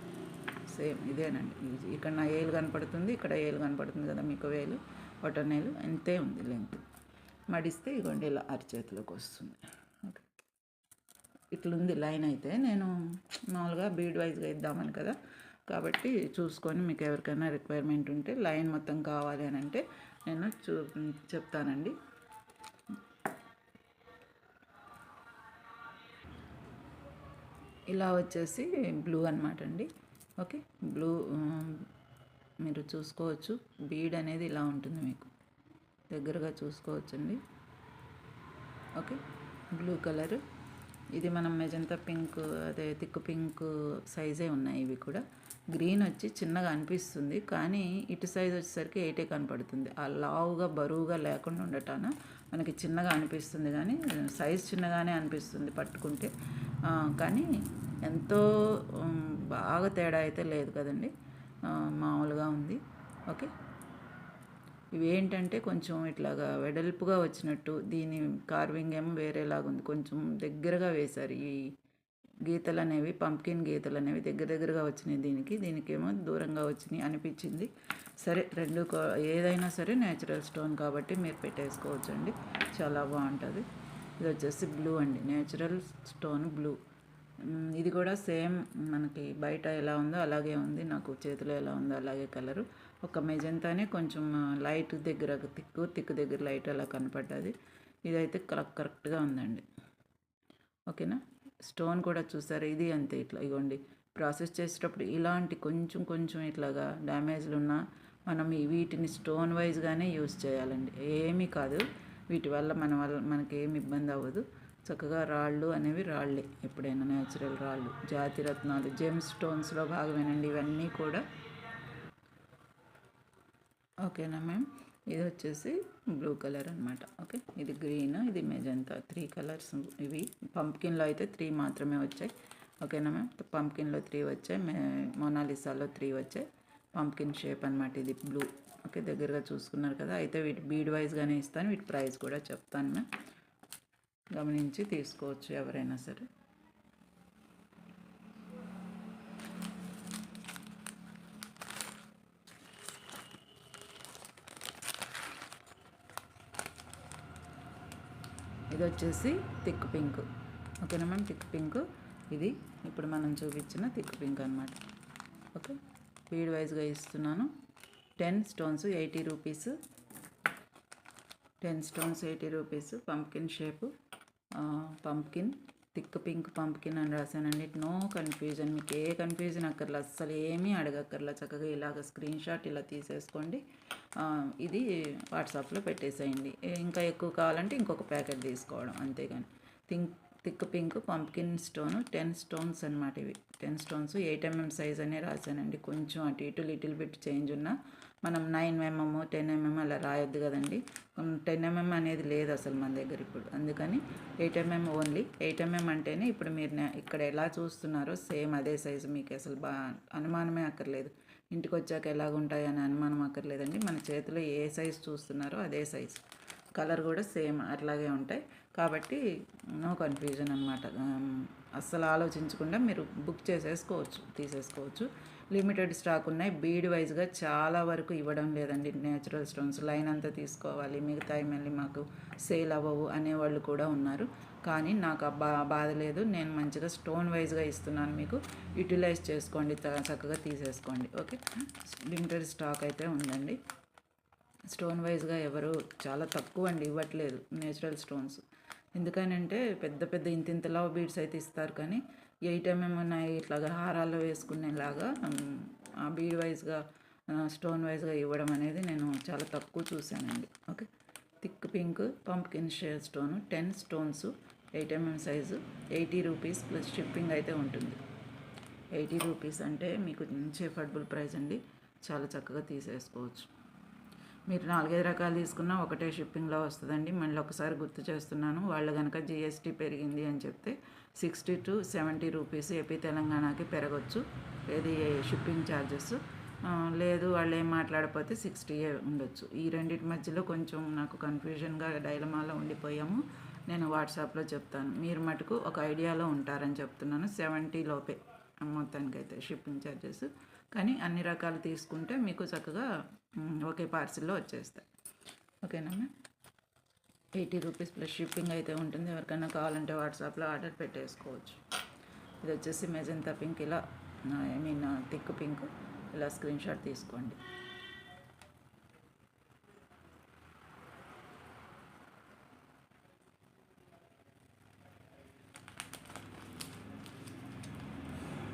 సేమ్ ఇదేనండి. ఇక్కడ నా ఏలు కనపడుతుంది, ఇక్కడ ఏలు కనపడుతుంది కదా మీకు. వేలు బొటనేలు అంతే ఉంది లెంగ్త్. మడిస్తే ఇగోండి ఇలా అరచేతిలోకి వస్తుంది. ఓకే. ఇట్లుంది లైన్. అయితే నేను మామూలుగా బీడ్ వైజ్గా ఇద్దామని కదా, కాబట్టి చూసుకొని మీకు ఎవరికైనా రిక్వైర్మెంట్ ఉంటే లైన్ మొత్తం కావాలి అని అంటే నేను చెప్తానండి. ఇలా వచ్చేసి బ్లూ అనమాట అండి. ఓకే. బ్లూ మీరు చూసుకోవచ్చు. బీడ్ అనేది ఇలా ఉంటుంది మీకు, దగ్గరగా చూసుకోవచ్చండి. ఓకే. Blue colour. ఇది మనం మెజంతా పింక్, అదే థిక్ పింక్ సైజే ఉన్నాయి ఇవి కూడా. గ్రీన్ వచ్చి చిన్నగా అనిపిస్తుంది, కానీ ఇటు సైజ్ వచ్చేసరికి 8 కనపడుతుంది. ఆ లావుగా బరువుగా లేకుండా ఉండటాన మనకి చిన్నగా అనిపిస్తుంది, కానీ సైజ్ చిన్నగానే అనిపిస్తుంది పట్టుకుంటే. కానీ ఎంతో బాగా తేడా అయితే లేదు కదండి, మామూలుగా ఉంది. ఓకే. ఇవి ఏంటంటే కొంచెం ఇట్లాగా వెడల్పుగా వచ్చినట్టు, దీని కార్వింగ్ ఏమో వేరేలాగా ఉంది. కొంచెం దగ్గరగా వేశారు ఈ గీతలు అనేవి. పంకిన్ గీతలు అనేవి దగ్గరగా వచ్చినాయి దీనికేమో దూరంగా వచ్చినాయి అనిపించింది. సరే, ఏదైనా సరే నేచురల్ స్టోన్ కాబట్టి మీరు పెట్టేసుకోవచ్చు అండి. చాలా బాగుంటుంది. ఇది వచ్చేసి బ్లూ అండి, నేచురల్ స్టోన్ బ్లూ. ఇది కూడా సేమ్ మనకి బయట ఎలా ఉందో అలాగే ఉంది, నాకు చేతిలో ఎలా ఉందో అలాగే కలరు. ఒక మెజంతానే కొంచెం లైట్ దగ్గర థిక్ దగ్గర లైట్ అలా కనపడ్డది. ఇదైతే కరెక్ట్గా ఉందండి. ఓకేనా. స్టోన్ కూడా చూసారా, ఇది అంతే. ఇట్లా ఇగోండి, ప్రాసెస్ చేసేటప్పుడు ఇలాంటి కొంచెం ఇట్లాగా డ్యామేజ్లు ఉన్నా మనం వీటిని స్టోన్ వైజ్గానే యూస్ చేయాలండి. ఏమీ కాదు, వీటి వల్ల మనకి ఏమి ఇబ్బంది అవ్వదు. చక్కగా రాళ్ళు అనేవి రాళ్ళే, ఎప్పుడైనా న్యాచురల్ రాళ్ళు, జాతి రత్నాలు, జెమ్ స్టోన్స్లో భాగమేనండి ఇవన్నీ కూడా. ఓకేనా మ్యామ్. ఇది వచ్చేసి బ్లూ కలర్ అనమాట. ఓకే. ఇది గ్రీన్, ఇది మెజంతా. 3 కలర్స్ ఇవి. పంప్కిన్లో అయితే 3 మాత్రమే వచ్చాయి. ఓకేనా మ్యామ్. పంప్కిన్లో 3 వచ్చాయి, మొనాలిసాలో 3 వచ్చాయి. పంప్కిన్ షేప్ అనమాట ఇది బ్లూ. ఓకే. దగ్గరగా చూసుకున్నారు కదా. అయితే వీటి బీడ్ వైజ్గానే ఇస్తాను, వీటి ప్రైస్ కూడా చెప్తాను మ్యామ్. గమనించి తీసుకోవచ్చు ఎవరైనా సరే. ఇది వచ్చేసి థిక్ పింక్. ఓకేనా మ్యామ్. Thick pink. ఇది ఇప్పుడు మనం చూపించిన థిక్ పింక్ అనమాట. ఓకే, బీడ్ వైజ్గా ఇస్తున్నాను. 10 stones 80 rupees. 10 stones 80 rupees. Pumpkin shape, pumpkin, thick pink pumpkin అని రాశానండి. నో కన్ఫ్యూజన్, మీకు ఏ కన్ఫ్యూజన్ అక్కర్లా, అస్సలు ఏమీ అడగక్కర్లా. చక్కగా ఇలాగ స్క్రీన్ షాట్ ఇలా తీసేసుకోండి. ఇది వాట్సాప్లో పెట్టేసేయండి. ఇంకా ఎక్కువ కావాలంటే ఇంకొక ప్యాకెట్ తీసుకోవడం, అంతేగాని. Thick pink pumpkin stone 10 stones అనమాట. ఇవి 10 స్టోన్స్ 8 mm సైజ్ అనే రాశానండి. కొంచెం అటు ఇటు లిటిల్ బిట్ చేంజ్ ఉన్నా మనం 9 mm 10 mm అలా రాయొద్దు కదండి. 10 mm అనేది లేదు అసలు మన దగ్గర ఇప్పుడు, అందుకని 8 mm ఓన్లీ. 8 mm అంటేనే ఇప్పుడు మీరు ఇక్కడ ఎలా చూస్తున్నారో సేమ్ అదే సైజు. మీకు అసలు అనుమానమే అక్కర్లేదు. ఇంటికి వచ్చాక ఎలాగుంటాయి అని అనుమానం అక్కర్లేదండి. మన చేతిలో ఏ సైజు చూస్తున్నారో అదే సైజు. కలర్ కూడా సేమ్ అట్లాగే ఉంటాయి. కాబట్టి నో కన్ఫ్యూజన్ అనమాట. అస్సలు ఆలోచించకుండా మీరు బుక్ చేసేసుకోవచ్చు, తీసేసుకోవచ్చు. లిమిటెడ్ స్టాక్ ఉన్నాయి. బీడ్ వైజ్గా చాలా వరకు ఇవ్వడం లేదండి. నేచురల్ స్టోన్స్ లైన్ అంతా తీసుకోవాలి, మిగతాయి మళ్ళీ మాకు సేల్ అవ్వవు అనేవాళ్ళు కూడా ఉన్నారు. కానీ నాకు బాధ లేదు. నేను మంచిగా స్టోన్ వైజ్గా ఇస్తున్నాను, మీకు యూటిలైజ్ చేసుకోండి, చక్కగా తీసేసుకోండి. ఓకే, లిమిటెడ్ స్టాక్ అయితే ఉందండి. స్టోన్ వైజ్గా ఎవరు చాలా తక్కువ అండి ఇవ్వట్లేదు నేచురల్ స్టోన్స్. ఎందుకనంటే పెద్ద పెద్ద ఇంతింతలా బీడ్స్ అయితే ఇస్తారు, కానీ 8 mm ఉన్నాయి ఇట్లాగా హారాల్లో వేసుకునేలాగా ఆ బీడ్ వైజ్గా స్టోన్ వైజ్గా ఇవ్వడం అనేది నేను చాలా తక్కువ చూశానండి. Okay, thick pink pumpkin share stone 10 stones 8 mm size 80 rupees plus shipping అయితే ఉంటుంది. 80 రూపీస్ అంటే మీకు మంచి ఎఫర్డబుల్ ప్రైస్ అండి. చాలా చక్కగా తీసేసుకోవచ్చు. మీరు 4-5 రకాలు తీసుకున్నా ఒకటే షిప్పింగ్లో వస్తుందండి. మళ్ళీ ఒకసారి గుర్తు చేస్తున్నాను, వాళ్ళు కనుక జిఎస్టీ పెరిగింది అని చెప్తే 60 to 70 రూపీస్ ఏపీ తెలంగాణకి పెరగచ్చు ఏది షిప్పింగ్ ఛార్జెస్. లేదు వాళ్ళు ఏం మాట్లాడకపోతే 60 ఉండొచ్చు. ఈ రెండింటి మధ్యలో కొంచెం నాకు కన్ఫ్యూజన్గా డైలమాలో ఉండిపోయాము. నేను వాట్సాప్లో చెప్తాను, మీరు మటుకు ఒక ఐడియాలో ఉంటారని చెప్తున్నాను. 70 లోపే మొత్తానికైతే షిప్పింగ్ ఛార్జెస్. కానీ అన్ని రకాలు తీసుకుంటే మీకు చక్కగా ఒకే పార్సిల్లో వచ్చేస్తాయి. ఓకేనా మ్యామ్? 80 రూపీస్ ప్లస్ షిప్పింగ్ అయితే ఉంటుంది. ఎవరికైనా కావాలంటే వాట్సాప్లో ఆర్డర్ పెట్టేసుకోవచ్చు. ఇది వచ్చేసి మెజంతా పింక్, ఇలా థిక్ పింక్, ఇలా స్క్రీన్ షాట్ తీసుకోండి.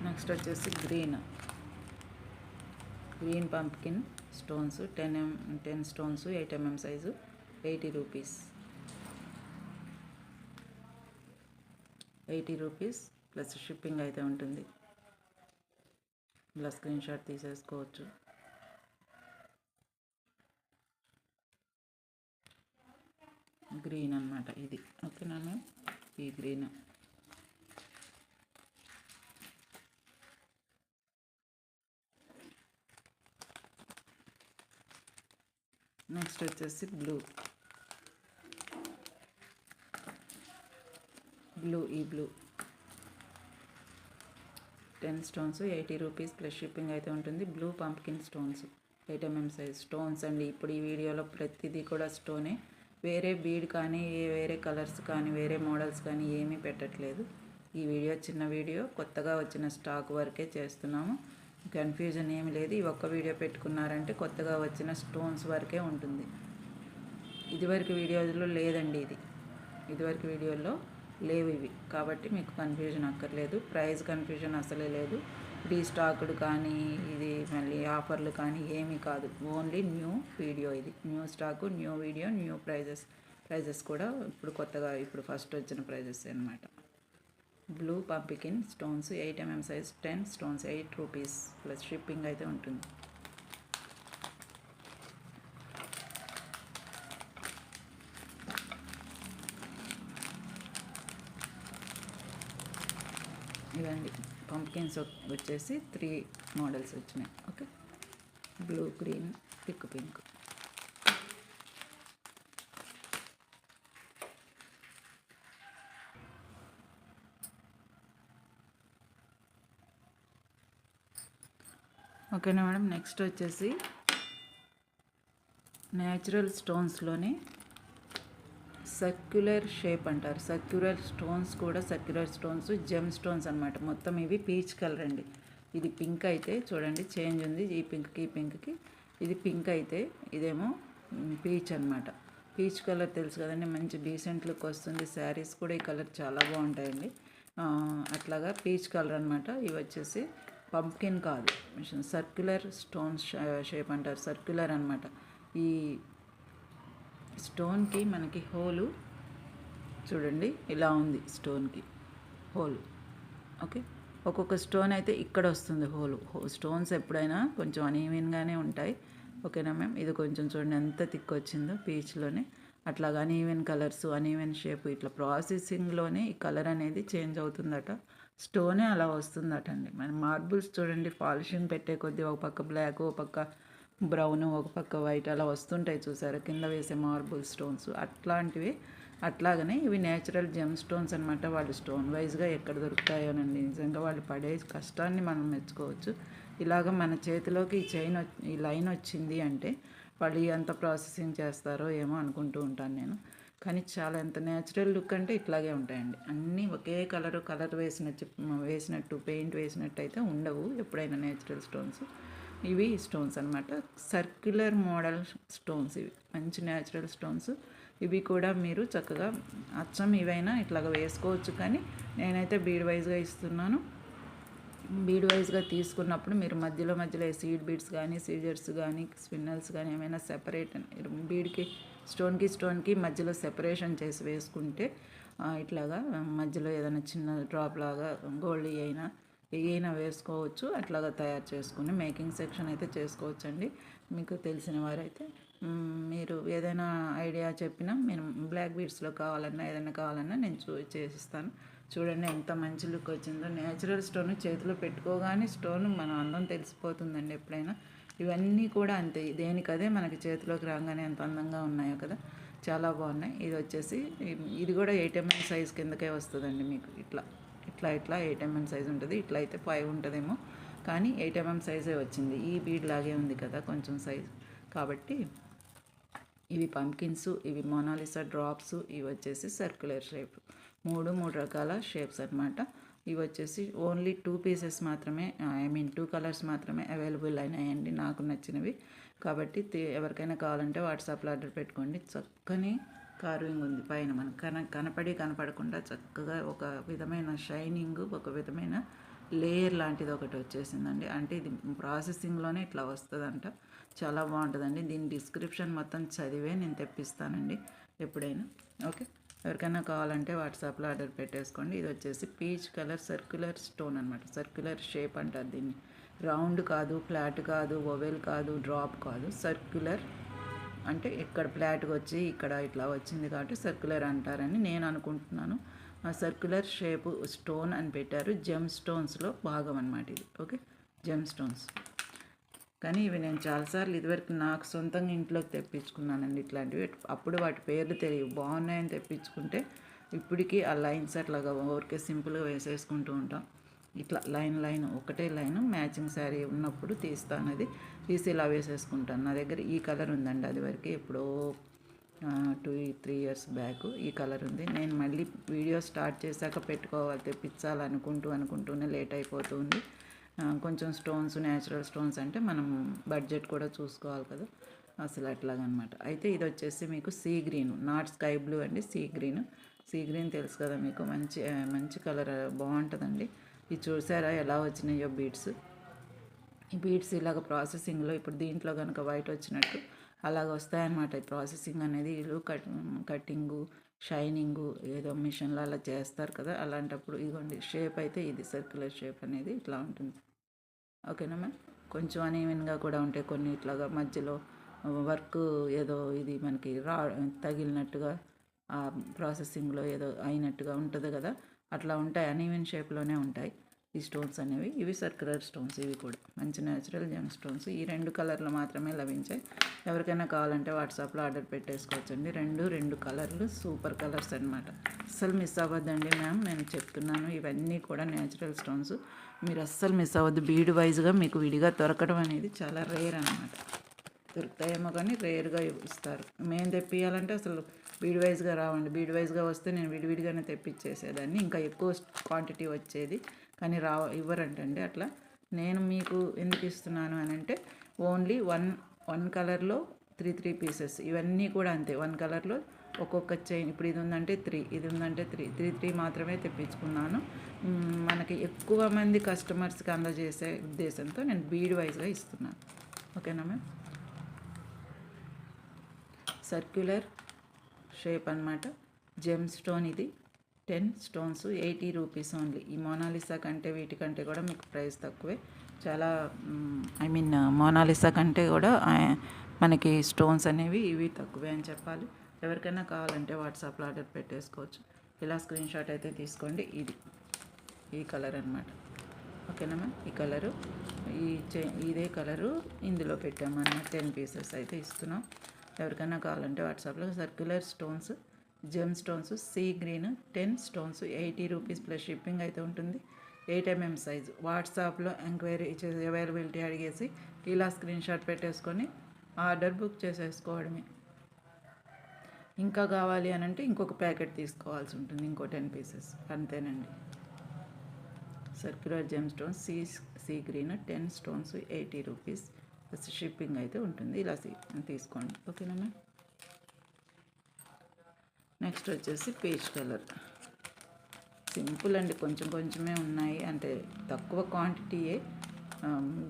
నెక్స్ట్ వచ్చేసి green pumpkin stones 10 stones 8 mm size 80 rupees. 80 rupees plus shipping అయితే ఉంటుంది. ఇలా స్క్రీన్ షాట్ తీసేసుకోవచ్చు. గ్రీన్ అనమాట ఇది. ఓకేనా మ్యామ్? ఈ గ్రీన్ నెక్స్ట్ వచ్చేసి ఈ blue 10 stones 80 rupees plus shipping అయితే ఉంటుంది. Blue pumpkin stones 8 mm size stones అండి. ఇప్పుడు ఈ వీడియోలో ప్రతిదీ కూడా స్టోనే, వేరే బీడ్ కానీ వేరే కలర్స్ కానీ వేరే మోడల్స్ కానీ ఏమీ పెట్టట్లేదు. ఈ వీడియో చిన్న వీడియో, కొత్తగా వచ్చిన స్టాక్ వరకే చేస్తున్నాము. కన్ఫ్యూజన్ ఏమి లేదు. ఈ ఒక్క వీడియో పెట్టుకున్నారంటే కొత్తగా వచ్చిన స్టోన్స్ వరకే ఉంటుంది. ఇదివరకు వీడియోలో లేదండి, ఇదివరకు వీడియోలో లేవు ఇవి. కాబట్టి మీకు కన్ఫ్యూజన్ అక్కర్లేదు. ప్రైస్ కన్ఫ్యూజన్ అసలే లేదు. రీస్టాక్డ్ కానీ ఇది మళ్ళీ ఆఫర్లు కానీ ఏమీ కాదు. ఓన్లీ న్యూ వీడియో, ఇది new stock, new video, new prices కూడా ఇప్పుడు ఫస్ట్ వచ్చిన ప్రైజెస్ అన్నమాట. Blue pumpkin stones 8 mm size 10 stones 8 rupees plus shipping అయితే ఉంటుంది. ఇవండి పంప్కిన్స్ వచ్చేసి 3 మోడల్స్ వచ్చినాయి. Okay, blue, green, thick pink. ఓకేనా మేడం? నెక్స్ట్ వచ్చేసి న్యాచురల్ స్టోన్స్లోనే సర్క్యులర్ షేప్ అంటారు. సర్క్యులర్ స్టోన్స్ కూడా సర్క్యులర్ స్టోన్స్, జెమ్ స్టోన్స్ అనమాట. మొత్తం ఇవి పీచ్ కలర్ అండి. ఇది పింక్ అయితే చూడండి చేంజ్ ఉంది. ఈ పింక్కి ఇది పింక్ అయితే ఇదేమో పీచ్ అనమాట. పీచ్ కలర్ తెలుసు కదండి, మంచి డీసెంట్ లుక్ వస్తుంది. శారీస్ కూడా ఈ కలర్ చాలా బాగుంటాయండి. అట్లాగా పీచ్ కలర్ అనమాట. ఇవి వచ్చేసి పంప్కిన్ కాదు, సర్క్యులర్ స్టోన్స్ షేప్ అంటారు. సర్క్యులర్ అనమాట. ఈ స్టోన్కి మనకి హోలు చూడండి ఇలా ఉంది. స్టోన్కి హోల్ ఓకే. ఒక్కొక్క స్టోన్ అయితే ఇక్కడ వస్తుంది హోలు. స్టోన్స్ ఎప్పుడైనా కొంచెం అనీవెన్గానే ఉంటాయి. ఓకేనా మ్యామ్. ఇది కొంచెం చూడండి ఎంత థిక్ వచ్చిందో పీచ్లోనే. అట్లాగా అనీవెన్ కలర్స్, అనీవెన్ షేప్ ఇట్లా ప్రాసెసింగ్లోనే ఈ కలర్ అనేది చేంజ్ అవుతుందట. స్టోనే అలా వస్తుందట అండి. మన మార్బుల్స్ చూడండి పాలిషింగ్ పెట్టే కొద్దీ ఒక పక్క బ్లాక్, ఒక పక్క బ్రౌన్, ఒక పక్క వైట్ అలా వస్తుంటాయి చూసారా కింద వేసే మార్బుల్ స్టోన్స్. అట్లాంటివి అట్లాగనే ఇవి నేచురల్ జెమ్ స్టోన్స్ అనమాట. వాళ్ళు స్టోన్ వైజ్గా ఎక్కడ దొరుకుతాయోనండి. నిజంగా వాళ్ళు పడే కష్టాన్ని మనం మెచ్చుకోవచ్చు. ఇలాగ మన చేతిలోకి ఈ లైన్ వచ్చింది అంటే వాళ్ళు ఎంత ప్రాసెసింగ్ చేస్తారో ఏమో అనుకుంటూ ఉంటాను నేను. కానీ చాలా ఎంత నేచురల్ లుక్ అంటే ఇట్లాగే ఉంటాయండి. అన్నీ ఒకే కలర్ వేసినట్టు పెయింట్ వేసినట్టు అయితే ఉండవు ఎప్పుడైనా నేచురల్ స్టోన్స్. ఇవి స్టోన్స్ అనమాట. సర్క్యులర్ మోడల్ స్టోన్స్ ఇవి మంచి నేచురల్ స్టోన్స్. ఇవి కూడా మీరు చక్కగా అచ్చం ఇవైనా ఇట్లాగ వేసుకోవచ్చు. కానీ నేనైతే బీడ్ వైజ్గా ఇస్తున్నాను. బీడ్ వైజ్గా తీసుకున్నప్పుడు మీరు మధ్యలో సీడ్ బీడ్స్ కానీ, సీజర్స్ కానీ, స్పిన్నల్స్ కానీ ఏమైనా సెపరేట్ బీడ్కి స్టోన్కి మధ్యలో సెపరేషన్ చేసి వేసుకుంటే ఇట్లాగా మధ్యలో ఏదైనా చిన్న డ్రాప్ లాగా గోల్డ్ అయినా వేసుకోవచ్చు. అట్లాగా తయారు చేసుకుని మేకింగ్ సెక్షన్ అయితే చేసుకోవచ్చు అండి. మీకు తెలిసిన వారైతే మీరు ఏదైనా ఐడియా చెప్పినా మీరు బ్లాక్ బీడ్స్లో ఏదైనా కావాలన్నా నేను చేసిస్తాను. చూడండి ఎంత మంచి లుక్ వచ్చిందో. నేచురల్ స్టోన్ చేతిలో పెట్టుకోగానే స్టోన్ మన అందం తెలిసిపోతుందండి ఎప్పుడైనా. ఇవన్నీ కూడా అంతే, దేనికదే మనకి చేతిలోకి రాగానే ఎంత అందంగా ఉన్నాయో కదా, చాలా బాగున్నాయి. ఇది వచ్చేసి ఇది కూడా 8mm సైజ్ కిందకే వస్తుందండి మీకు. ఇట్లా 8mm సైజ్ ఉంటుంది. ఇట్లా అయితే 5 ఉంటుందేమో, కానీ 8mm సైజే వచ్చింది. ఈ బీడ్ లాగే ఉంది కదా కొంచెం సైజ్. కాబట్టి ఇవి పంకిన్స్, ఇవి మోనాలిసా డ్రాప్స్, ఇవి వచ్చేసి సర్క్యులర్ షేప్. మూడు రకాల షేప్స్ అనమాట. ఇవి వచ్చేసి ఓన్లీ 2 పీసెస్ మాత్రమే, 2 కలర్స్ మాత్రమే అవైలబుల్ అయినాయండి నాకు నచ్చినవి. కాబట్టి ఎవరికైనా కావాలంటే వాట్సాప్లో ఆర్డర్ పెట్టుకోండి. చక్కని కార్వింగ్ ఉంది పైన, మనకు కనపడకుండా చక్కగా ఒక విధమైన షైనింగ్, ఒక విధమైన లేయర్ లాంటిది ఒకటి వచ్చేసిందండి. అంటే ఇది ప్రాసెసింగ్లోనే ఇట్లా వస్తుందంట. చాలా బాగుంటుందండి. దీని డిస్క్రిప్షన్ మొత్తం చదివే నేను తెప్పిస్తానండి ఎప్పుడైనా. ఓకే, ఎవరికైనా కావాలంటే వాట్సాప్లో ఆర్డర్ పెట్టేసుకోండి. ఇది వచ్చేసి పీచ్ కలర్ సర్క్యులర్ స్టోన్ అనమాట. సర్క్యులర్ షేప్ అంటారు దీన్ని. రౌండ్ కాదు, ఫ్లాట్ కాదు, ఓవెల్ కాదు, డ్రాప్ కాదు, సర్క్యులర్ అంటే ఇక్కడ ఫ్లాట్గా వచ్చి ఇక్కడ ఇట్లా వచ్చింది కాబట్టి సర్క్యులర్ అంటారని నేను అనుకుంటున్నాను. ఆ సర్క్యులర్ షేపు స్టోన్ అని పెట్టారు. జెమ్ స్టోన్స్లో భాగం అనమాట ఇది. Okay, gem stones. కానీ ఇవి నేను చాలాసార్లు ఇదివరకు నాకు సొంతంగా ఇంట్లోకి తెప్పించుకున్నానండి ఇట్లాంటివి. అప్పుడు వాటి పేర్లు తెలియవు, బాగున్నాయని తెప్పించుకుంటే ఇప్పటికీ ఆ లైన్స్ అట్లాగా ఊరికే సింపుల్గా వేసేసుకుంటూ ఉంటాం. ఇట్లా లైన్ ఒకటే లైన్ మ్యాచింగ్ శారీ ఉన్నప్పుడు తీస్తాను. అది తీసి ఇలా వేసేసుకుంటాను. నా దగ్గర ఈ కలర్ ఉందండి, అది వరకు ఎప్పుడో 2-3 ఇయర్స్ బ్యాక్ ఈ కలర్ ఉంది. నేను మళ్ళీ వీడియో స్టార్ట్ చేశాక అనుకుంటూనే లేట్ అయిపోతుంది. కొంచెం స్టోన్స్, న్యాచురల్ స్టోన్స్ అంటే మనం బడ్జెట్ కూడా చూసుకోవాలి కదా, అసలు అట్లాగనమాట. అయితే ఇది వచ్చేసి మీకు sea green, not sky blue అండి, సీ గ్రీన్ తెలుసు కదా మీకు. మంచి కలర్ బాగుంటుందండి. ఇది చూసారా ఎలా వచ్చినాయో బీడ్స్. ఈ బీడ్స్ ఇలాగ ప్రాసెసింగ్లో ఇప్పుడు దీంట్లో కనుక వైట్ వచ్చినట్టు అలాగ వస్తాయన్నమాట. ఈ ప్రాసెసింగ్ అనేది వీళ్ళు కట్టింగు, షైనింగు ఏదో మిషన్లో అలా చేస్తారు కదా, అలాంటప్పుడు ఇదిగోండి షేప్ అయితే ఇది సర్క్యులర్ షేప్ అనేది ఇట్లా ఉంటుంది. ఓకేనా మ్యామ్. కొంచెం అనీవెన్గా కూడా ఉంటాయి కొన్ని, ఇట్లాగా మధ్యలో వర్క్ ఏదో ఇది మనకి తగిలినట్టుగా ఆ ప్రాసెసింగ్లో ఏదో అయినట్టుగా ఉంటుంది కదా, అట్లా ఉంటాయి. అనీవెన్ షేప్లోనే ఉంటాయి ఈ స్టోన్స్ అనేవి. ఇవి సర్క్యులర్ స్టోన్స్. ఇవి కూడా మంచి న్యాచురల్ జెమ్ స్టోన్స్. ఈ 2 కలర్లు మాత్రమే లభించాయి. ఎవరికైనా కావాలంటే వాట్సాప్లో ఆర్డర్ పెట్టేసుకోవచ్చండి. 2 కలర్లు సూపర్ కలర్స్ అనమాట. అస్సలు మిస్ అవ్వద్దండి మ్యామ్, నేను చెప్తున్నాను. ఇవన్నీ కూడా న్యాచురల్ స్టోన్స్, మీరు అస్సలు మిస్ అవ్వద్దు. బీడ్ వైజ్గా మీకు విడిగా దొరకడం అనేది చాలా రేర్ అనమాట. దొరుకుతాయేమో కానీ రేర్గా ఇస్తారు. మేము తెప్పియాలంటే అసలు బీడ్ వైజ్గా రావండి. బీడ్ వైజ్గా వస్తే నేను విడివిడిగానే తెప్పించేసేదాన్ని, ఇంకా ఎక్కువ క్వాంటిటీ వచ్చేది. కానీ ఇవ్వరంటండి అట్లా. నేను మీకు ఎందుకు ఇస్తున్నాను అని అంటే ఓన్లీ వన్ కలర్లో త్రీ పీసెస్, ఇవన్నీ కూడా అంతే. వన్ కలర్లో ఒక్కొక్క చైన్, ఇప్పుడు ఇది ఉందంటే 3, ఇది ఉందంటే 3 మాత్రమే తెప్పించుకున్నాను. మనకి ఎక్కువ మంది కస్టమర్స్కి అందజేసే ఉద్దేశంతో నేను బీడ్ వైజ్గా ఇస్తున్నాను. ఓకేనా మ్యామ్? సర్క్యులర్ షేప్ అనమాట. జెమ్ స్టోన్ ఇది 10 స్టోన్స్ 80 రూపీస్ ఓన్లీ. ఈ మోనాలిసా కంటే వీటికంటే కూడా మీకు ప్రైస్ తక్కువే. చాలా మోనాలిసా కంటే కూడా మనకి స్టోన్స్ అనేవి ఇవి తక్కువే అని చెప్పాలి. ఎవరికైనా కావాలంటే వాట్సాప్లో ఆర్డర్ పెట్టేసుకోవచ్చు. ఇలా స్క్రీన్ షాట్ అయితే తీసుకోండి. ఈ కలర్ అనమాట. ఓకేనా మ్యామ్? ఈ కలరు ఇదే కలరు ఇందులో పెట్టామన్నమాట. 10 పీసెస్ అయితే ఇస్తున్నాం. ఎవరికైనా కావాలంటే వాట్సాప్లో circular stones, gem stones, sea green 10 stones 80 rupees plus shipping అయితే ఉంటుంది. 8 mm సైజు. వాట్సాప్లో ఎంక్వైరీ అవైలబిలిటీ అడిగేసి ఇలా స్క్రీన్ షాట్ పెట్టేసుకొని ఆర్డర్ బుక్ చేసేసుకోవడమే. ఇంకా కావాలి అని అంటే ఇంకొక ప్యాకెట్ తీసుకోవాల్సి ఉంటుంది, ఇంకో 10 పీసెస్, అంతేనండి. Circular gem stones sea green 10 stones 80 rupees shipping అయితే ఉంటుంది. ఇలా తీసుకోండి. ఓకేనా మ్యామ్? నెక్స్ట్ వచ్చేసి పీచ్ కలర్. సింపుల్ అండి, కొంచెమే ఉన్నాయి, అంటే తక్కువ క్వాంటిటీయే.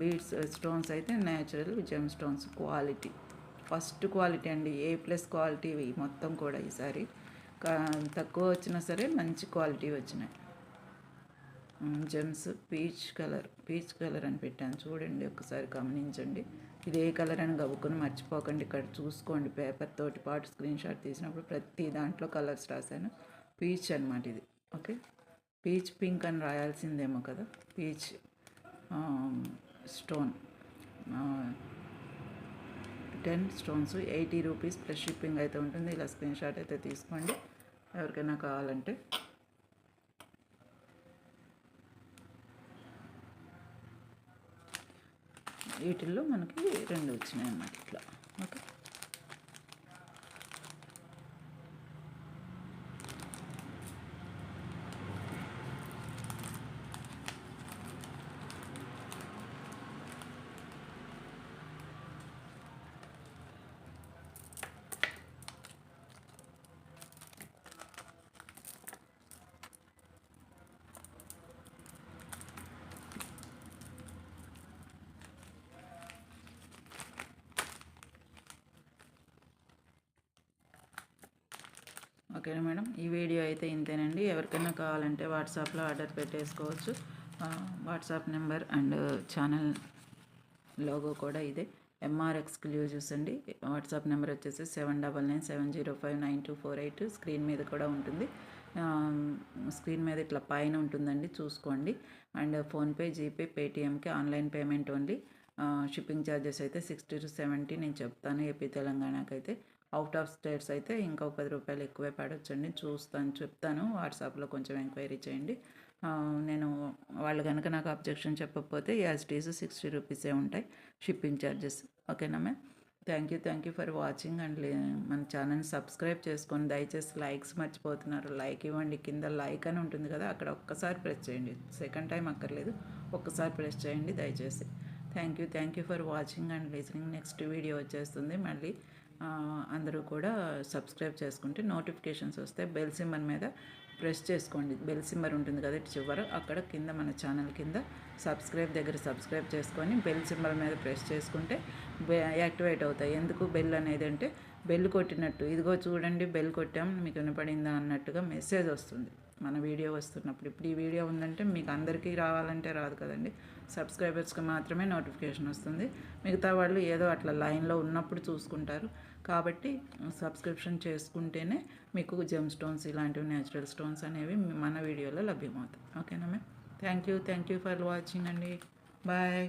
బీడ్స్ స్టోన్స్ అయితే natural gem stones, quality first quality అండి, A+ క్వాలిటీ మొత్తం కూడా. ఈసారి తక్కువ వచ్చినా సరే మంచి క్వాలిటీ వచ్చినాయి. జెమ్స్ పీచ్ కలర్ అని పెట్టాను, చూడండి ఒకసారి గమనించండి. ఇది ఏ కలర్ అని గబుక్కుని మర్చిపోకండి, ఇక్కడ చూసుకోండి. పేపర్ తోటి పాటు స్క్రీన్ షాట్ తీసినప్పుడు ప్రతి దాంట్లో కలర్స్ రాశాను. పీచ్ అనమాట ఇది. ఓకే, పీచ్ పింక్ అని రాయాల్సిందేమో కదా. Peach stone 10 stones 80 rupees plus shipping అయితే ఉంటుంది. ఇలా స్క్రీన్ షాట్ అయితే తీసుకోండి ఎవరికైనా కావాలంటే. వీటిల్లో మనకి 2 వచ్చినాయి అన్నమాట ఇట్లా. ఓకే, ఓకేనా మేడం? ఈ వీడియో అయితే ఇంతేనండి. ఎవరికైనా కావాలంటే వాట్సాప్లో ఆర్డర్ పెట్టేసుకోవచ్చు. WhatsApp number and channel logo కూడా ఇదే, MR ఎక్స్క్లూజివ్స్ అండి. వాట్సాప్ నెంబర్ వచ్చేసి 7997059248. స్క్రీన్ మీద కూడా ఉంటుంది, స్క్రీన్ మీద ఇట్లా పైన ఉంటుందండి, చూసుకోండి. అండ్ ఫోన్పే, జీపే, పేటిఎంకి online payment only. Shipping charges అయితే 60 to 70 నేను చెప్తాను. ఏపీ తెలంగాణకైతే. అవుట్ ఆఫ్ స్టేట్స్ అయితే ఇంకా 10 రూపాయలు ఎక్కువే పడవచ్చండి, చెప్తాను. వాట్సాప్లో కొంచెం ఎంక్వైరీ చేయండి. నేను వాళ్ళు కనుక నాకు అబ్జెక్షన్ చెప్పకపోతే యాజ్ ఇట్ ఈజ్ 60 రూపీసే ఉంటాయి షిప్పింగ్ ఛార్జెస్. ఓకేనా ma'am? Thank you for watching. And మన ఛానల్ని సబ్స్క్రైబ్ చేసుకొని దయచేసి లైక్స్ మర్చిపోతున్నారు. లైక్ ఇవ్వండి, కింద లైక్ అని ఉంటుంది కదా, అక్కడ ఒక్కసారి ప్రెస్ చేయండి. సెకండ్ టైం అక్కర్లేదు, ఒక్కసారి ప్రెస్ చేయండి దయచేసి. Thank you for watching and listening. Next video వచ్చేస్తుంది మళ్ళీ. అందరూ కూడా సబ్స్క్రైబ్ చేసుకుంటే నోటిఫికేషన్స్ వస్తే బెల్ సింబల్ మీద ప్రెస్ చేసుకోండి. బెల్ సింబల్ ఉంటుంది కదా ఇటు చివర, అక్కడ కింద మన ఛానల్ కింద సబ్స్క్రైబ్ దగ్గర సబ్స్క్రైబ్ చేసుకొని బెల్ సింబల్ మీద ప్రెస్ చేసుకుంటే యాక్టివేట్ అవుతాయి. ఎందుకు బెల్ అనేది అంటే బెల్ కొట్టినట్టు, ఇదిగో చూడండి బెల్ కొట్టాం మీకు వినపడిందా అన్నట్టుగా మెసేజ్ వస్తుంది మన వీడియో వస్తున్నప్పుడు. ఇప్పుడు ఈ వీడియో ఉందంటే మీకు అందరికీ రావాలంటే రాదు కదండి, సబ్స్క్రైబర్స్కి మాత్రమే నోటిఫికేషన్ వస్తుంది. మిగతా వాళ్ళు ఏదో అట్లా లైన్లో ఉన్నప్పుడు చూసుకుంటారు. కాబట్టి సబ్స్క్రిప్షన్ చేసుకుంటేనే మీకు జెమ్ స్టోన్స్ ఇలాంటివి న్యాచురల్ స్టోన్స్ అనేవి మన వీడియోలో లభ్యమవుతాయి. ఓకేనా ma'am? Thank you for watching అండి. బాయ్.